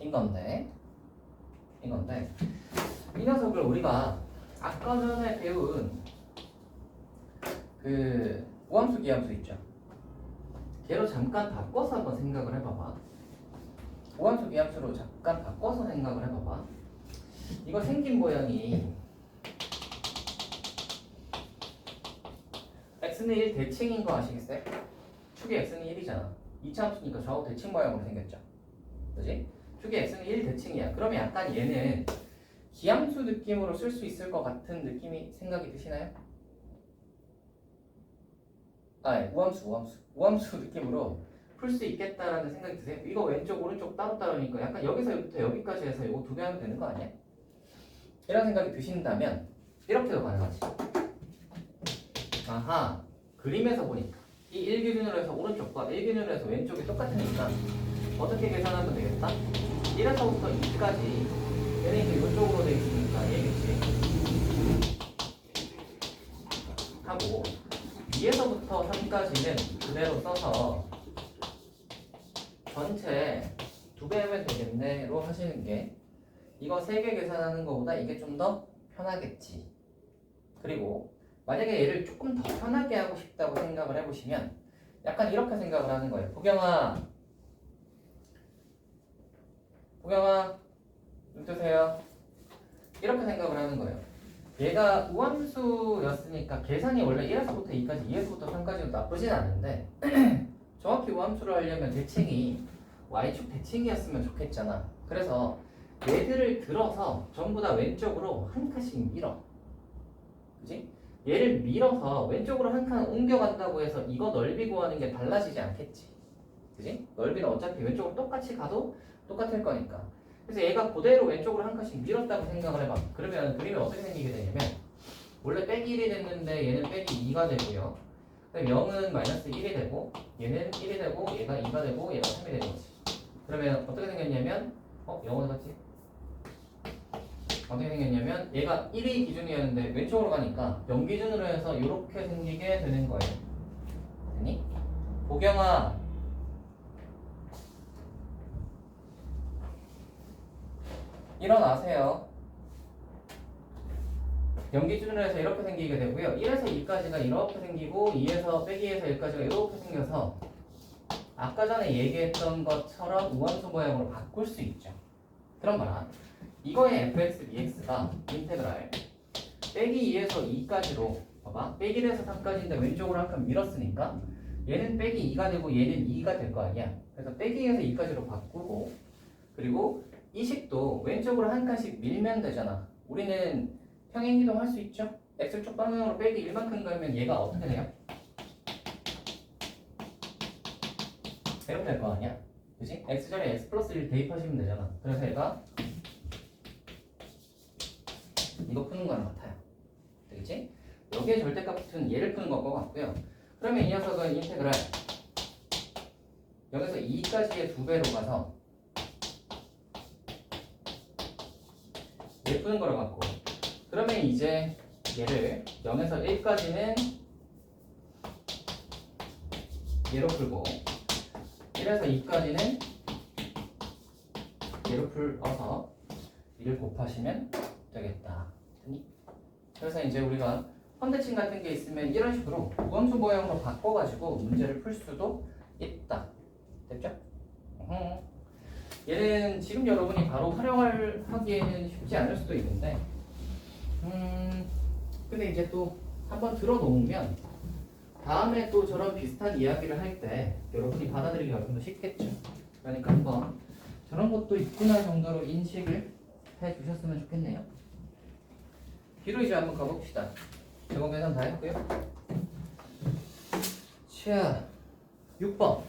이건데 이 녀석을 우리가 아까 전에 배운 그 우함수 기함수 있죠. 걔로 잠깐 바꿔서 한번 생각을 해봐봐. 우함수 기함수로 잠깐 바꿔서 생각을 해봐봐. 이거 생긴 모양이 x는 1 대칭인 거 아시겠어요? 축의 x는 1이잖아. 2차 함수니까 좌우 대칭 모양으로 생겼죠. 그지? 축의 x는 1 대칭이야. 그러면 약간 얘는 기함수 느낌으로 쓸 수 있을 것 같은 느낌이 생각이 드시나요? 우함수 느낌으로 풀 수 있겠다라는 생각이 드세요? 이거 왼쪽 오른쪽 따로따로니까 약간 여기서부터 여기까지 해서 이거 두 배 하면 되는 거 아니야? 이런 생각이 드신다면 이렇게도 가능하지. 아하, 그림에서 보니까 이 1 기준으로 해서 오른쪽과 1 기준으로 해서 왼쪽이 똑같으니까 어떻게 계산하면 되겠다? 1에서부터 2까지 얘는 이제 이쪽으로 되어 있으니까 얘겠지 하고 2에서부터 3까지는 그대로 써서 전체 2배 하면 되겠네로 하시는 게 이거 3개 계산하는 것보다 이게 좀 더 편하겠지. 그리고 만약에 얘를 조금 더 편하게 하고 싶다고 생각을 해보시면 약간 이렇게 생각을 하는 거예요. 보경아 눈 뜨세요. 이렇게 생각을 하는 거예요. 얘가 우함수였으니까 계산이 원래 1에서부터 2까지 2에서부터 3까지도 나쁘진 않은데 정확히 우함수를 하려면 대칭이 y축 대칭이었으면 좋겠잖아. 그래서 얘들을 들어서 전부 다 왼쪽으로 한 칸씩 밀어. 그지? 얘를 밀어서 왼쪽으로 한 칸 옮겨간다고 해서 이거 넓이 구하는 게 달라지지 않겠지. 그지? 넓이는 어차피 왼쪽으로 똑같이 가도 똑같을 거니까. 그래서 얘가 그대로 왼쪽으로 한 칸씩 밀었다고 생각을 해봐. 그러면 그림이 어떻게 생기게 되냐면 원래 빼기 1이 됐는데 얘는 빼기 2가 되고요. 그럼 0은 마이너스 1이 되고 얘는 1이 되고 얘가 2가 되고 얘가 3이 되는 거지. 그러면 어떻게 생겼냐면 0 어디 갔지? 어떻게 생겼냐면 얘가 1이 기준이었는데 왼쪽으로 가니까 0 기준으로 해서 이렇게 생기게 되는 거예요. 됐니? 보경아 일어나세요. 0 기준으로 해서 이렇게 생기게 되고요. 1에서 2까지가 이렇게 생기고 2에서 빼기에서 1까지가 이렇게 생겨서 아까 전에 얘기했던 것처럼 우함수 모양으로 바꿀 수 있죠. 그런 거나 이거의 fx dx가 인테그랄 빼기 2에서 2까지로 봐봐. 빼기 1에서 3까지인데 왼쪽으로 한 칸 밀었으니까 얘는 빼기 2가 되고 얘는 2가 될 거 아니야. 그래서 빼기 2에서 2까지로 바꾸고 그리고 이 식도 왼쪽으로 한 칸씩 밀면 되잖아. 우리는 평행이동 할 수 있죠? x축 방향으로 빼기 1만큼 가면 얘가 어떻게 돼요? 이렇게 될 거 아니야? 그치? x 자리에 x 플러스 1 대입하시면 되잖아. 그래서 얘가 이거 푸는 거랑 같아요. 되겠지? 여기에 절대값은 얘를 푸는 것 같고요. 그러면 이 녀석은 인테그랄 여기서 2까지의 2배로 가서 얘 푸는 거랑 같고, 그러면 이제 얘를 0에서 1까지는 얘로 풀고 1에서 2까지는 얘로 풀어서 이를 곱하시면 되겠다. 그래서 이제 우리가 현대칭 같은 게 있으면 이런 식으로 우함수 모양으로 바꿔가지고 문제를 풀 수도 있다. 됐죠? 얘는 지금 여러분이 바로 활용하기에는 쉽지 않을 수도 있는데, 근데 이제 또 한번 들어놓으면 다음에 또 저런 비슷한 이야기를 할 때 여러분이 받아들이기가 좀 더 쉽겠죠. 그러니까 한번 저런 것도 있구나 정도로 인식을 해 주셨으면 좋겠네요. 뒤로 이제 한번 가봅시다. 제곱 계산 다 했고요. 자, 6번.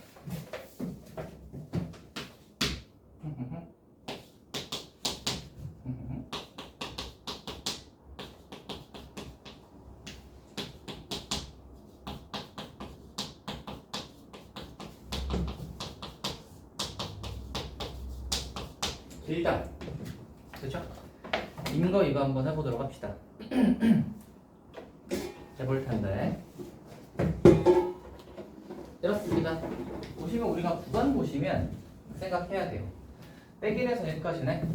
길다. 그렇죠? 인거 이거 한번 해보도록 합시다. 해볼 텐데 이렇습니다. 보시면 우리가 구간 보시면 생각해야 돼요. 빼기에서 1까지네.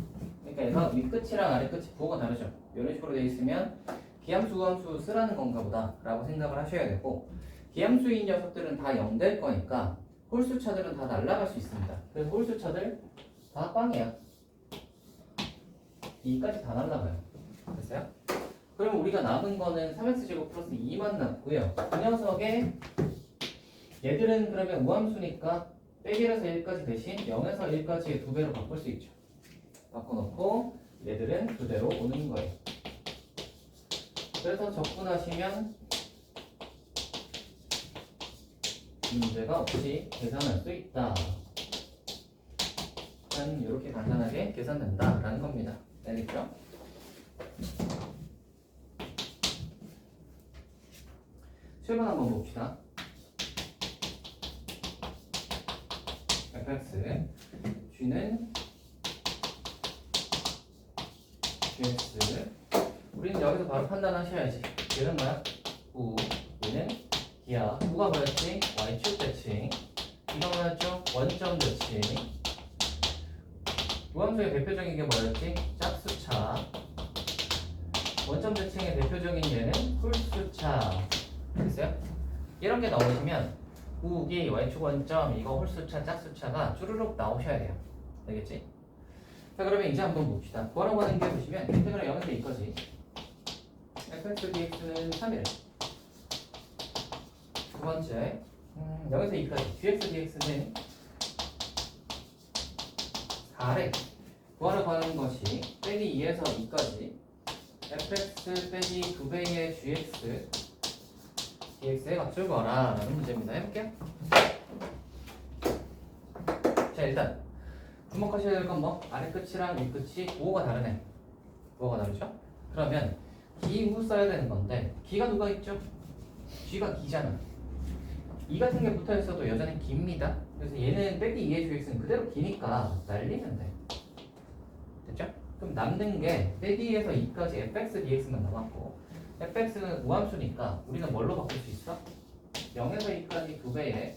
그러니까 얘가 윗끝이랑 아래끝이 부호가 다르죠. 이런 식으로 되어 있으면 기함수, 우함수 쓰라는 건가 보다 라고 생각을 하셔야 되고, 기함수인 녀석들은 다 0 될 거니까 홀수차들은 다 날아갈 수 있습니다. 그래서 홀수차들 다 빵이야. 2까지 다 날아가요. 됐어요? 그럼 우리가 남은 거는 3x제곱 플러스 2만 남고요. 그 녀석에 얘들은 그러면 우함수니까 빼기에서 1까지 대신 0에서 1까지의 2배로 바꿀 수 있죠. 바꿔놓고 얘들은 그대로 오는 거예요. 그래서 적분하시면 문제가 없이 계산할 수 있다. 이렇게 간단하게 계산된다라는 겁니다. 알겠죠? 실번 한번 봅시다. fx g는 gx. 우리는 여기서 바로 판단하셔야지. 얘는 뭐야? 우. 얘는 기하. 우가 뭐였지? y축 대칭. 이거 뭐였죠? 원점 대칭. 우함수의 대표적인 게 뭐였지? 짝수차. 원점 대칭의 대표적인 얘는 홀수차. 됐어요? 이런 게 나오시면 우기, y축 원점, 이거 홀수차, 짝수차가 주르륵 나오셔야 돼요. 알겠지? 자, 그러면 이제 한번 봅시다. 구하라고 하는 게 보시면 인테그랄 0에서 2까지 fx dx는 3일. 두 번째 0에서 2까지 gx dx는 4래. 구하라고 하는 것이 빼기 2에서 2까지 fx 빼기 2배의 gx dx의 값을 구하라 라는 문제입니다. 해볼게요. 자, 일단 주목하셔야 될 건 뭐? 아래 끝이랑 위 끝이 부호가 다르네. 부호가 다르죠? 그러면 기후 써야 되는 건데, 기가 누가 있죠? g가 기잖아. 이 같은 게 붙어 있어도 여전히 깁니다. 그래서 얘는 빼기 2의 gx는 그대로 기니까 날리면 돼. 됐죠? 그럼 남는 게 빼기 2에서 2까지 fx dx만 남았고, fx는 우함수니까 우리는 뭘로 바꿀 수 있어? 0에서 2까지 2배의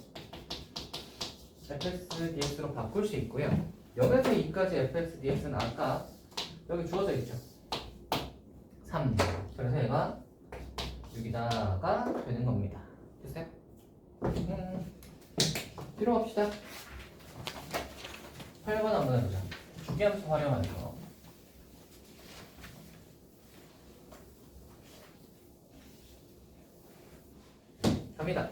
fx dx로 바꿀 수 있고요. 0에서 2까지 fx dx는 아까 여기 주어져 있죠. 3. 그래서 얘가 6이다가 되는 겁니다. 됐어요? 뒤로 갑시다. 8번 한번 해보자. 주기함수 활용하는 거. 갑니다.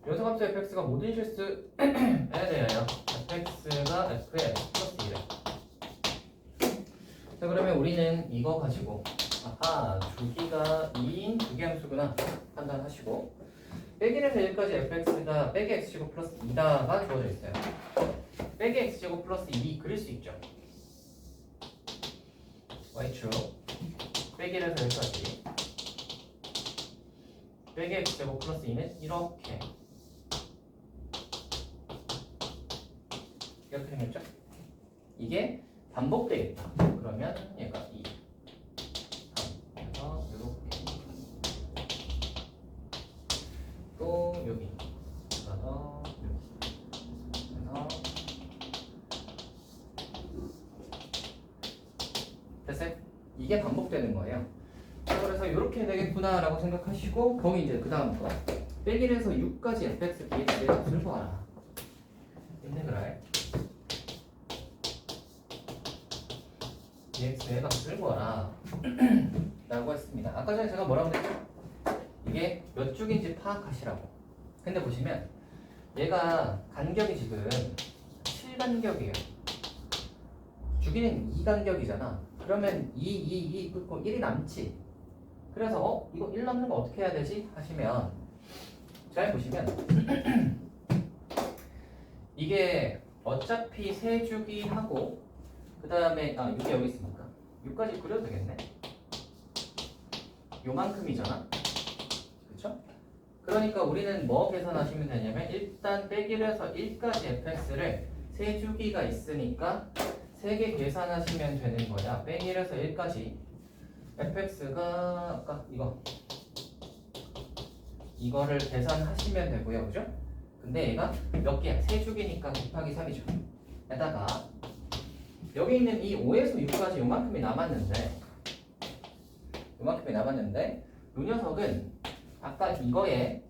요소값수 fx가 모든 실수에 대하여 fx가 f의 x 플러스 1에. 자, 그러면 우리는 이거 가지고 아하, 주기가 2인 주기함수구나 판단하시고, 빼기 1에서 1까지 fx가 빼기 x제곱 플러스 2다가 주어져 있어요. 빼기 x제곱 플러스 2 그릴 수 있죠. y축 빼기 1에서 1까지 빼기 x제곱 플러스 2는 이렇게 생겼죠? 이게 반복되겠다. 그러면 얘가 2 그래서 이렇게 또 여기 그래서 여기 그래서 됐어요? 이게 반복되는 거예요. 그래서 이렇게 되겠구나 라고 생각하시고 거기 이제 그 다음 거 빼기 1에서 6까지 fx dx의 값을 구하라. 인테그랄 dx의 값을 구하라 라고 했습니다. 아까 전에 제가 뭐라고 했죠? 이게 몇 쪽인지 파악하시라고. 근데 보시면 얘가 간격이 지금 7간격이에요. 주기는 2간격이잖아. 그러면 2 끊고 1이 남지. 그래서 이거 1 남는 거 어떻게 해야 되지? 하시면 잘 보시면 이게 어차피 세 주기 하고 그 다음에 6이 여기 있으니까 6까지 그려도 되겠네. 요만큼이잖아. 그쵸? 그러니까 우리는 뭐 계산하시면 되냐면 일단 빼기를 해서 1까지 fx를 세 주기가 있으니까 3개 계산하시면 되는 거야. 빼기를 해서 1까지 fx가 아까 이거를 계산하시면 되고요. 그죠? 근데 얘가 몇 개야? 세 주기니까 곱하기 3이죠. 에다가 여기 있는 이 5에서 6까지 요만큼이 남았는데 이 녀석은 아까 이거의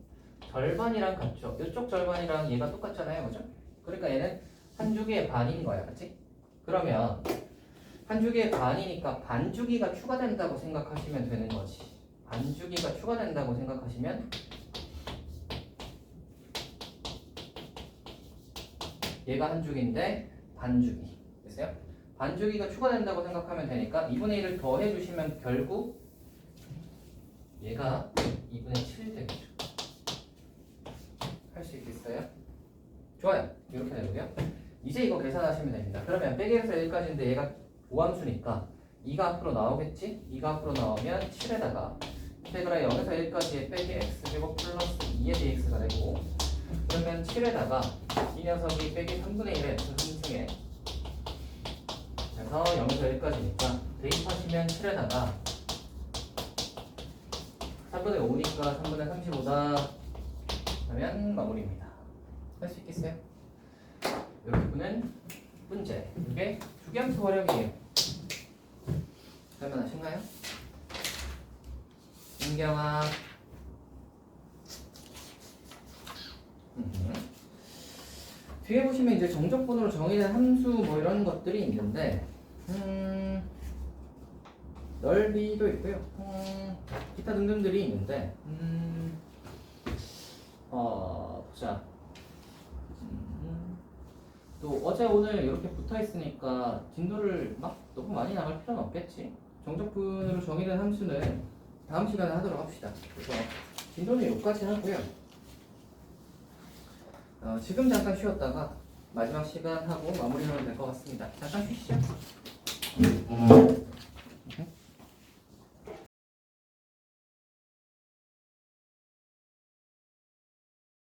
절반이랑 같죠? 이쪽 절반이랑 얘가 똑같잖아요. 그죠? 그러니까 얘는 한 주기의 반인 거야. 그치? 그러면 한 주기의 반이니까 반주기가 추가된다고 생각하시면 되는 거지. 반주기가 추가된다고 생각하시면 얘가 한 주기인데 반주기. 됐어요? 반주기가 추가된다고 생각하면 되니까 2분의 1을 더해주시면 결국 얘가 2분의 7 되겠죠. 할 수 있겠어요? 좋아요. 이렇게 되고요. 이제 이거 계산하시면 됩니다. 그러면 빼기에서 1까지인데 얘가 5함수니까 2가 앞으로 나오겠지? 2가 앞으로 나오면 7에다가 인테그랄 0에서 1까지의 빼기 x제곱 플러스 2의 dx가 되고 그러면 7에다가 이 녀석이 빼기 3분의 1의 함수에 그래서 0에서 1까지니까 대입하시면 7에다가 3분의 5니까 3분의 35다 그러면 마무리입니다. 할 수 있겠어요? 이렇게 푸는 문제. 이게 주기함수 활용이에요. 할만하신가요? 인경아. 뒤에 보시면 이제 정적분으로 정의된 함수 뭐 이런 것들이 있는데 넓이도 있고요. 기타 등등들이 있는데 보자. 또 어제 오늘 이렇게 붙어 있으니까 진도를 막 너무 많이 나갈 필요는 없겠지. 정적분으로 정의된 함수는 다음 시간에 하도록 합시다. 그래서 진도는 여기까지 하고요. 지금 잠깐 쉬었다가 마지막 시간 하고 마무리하면 될 것 같습니다. 잠깐 쉬시죠.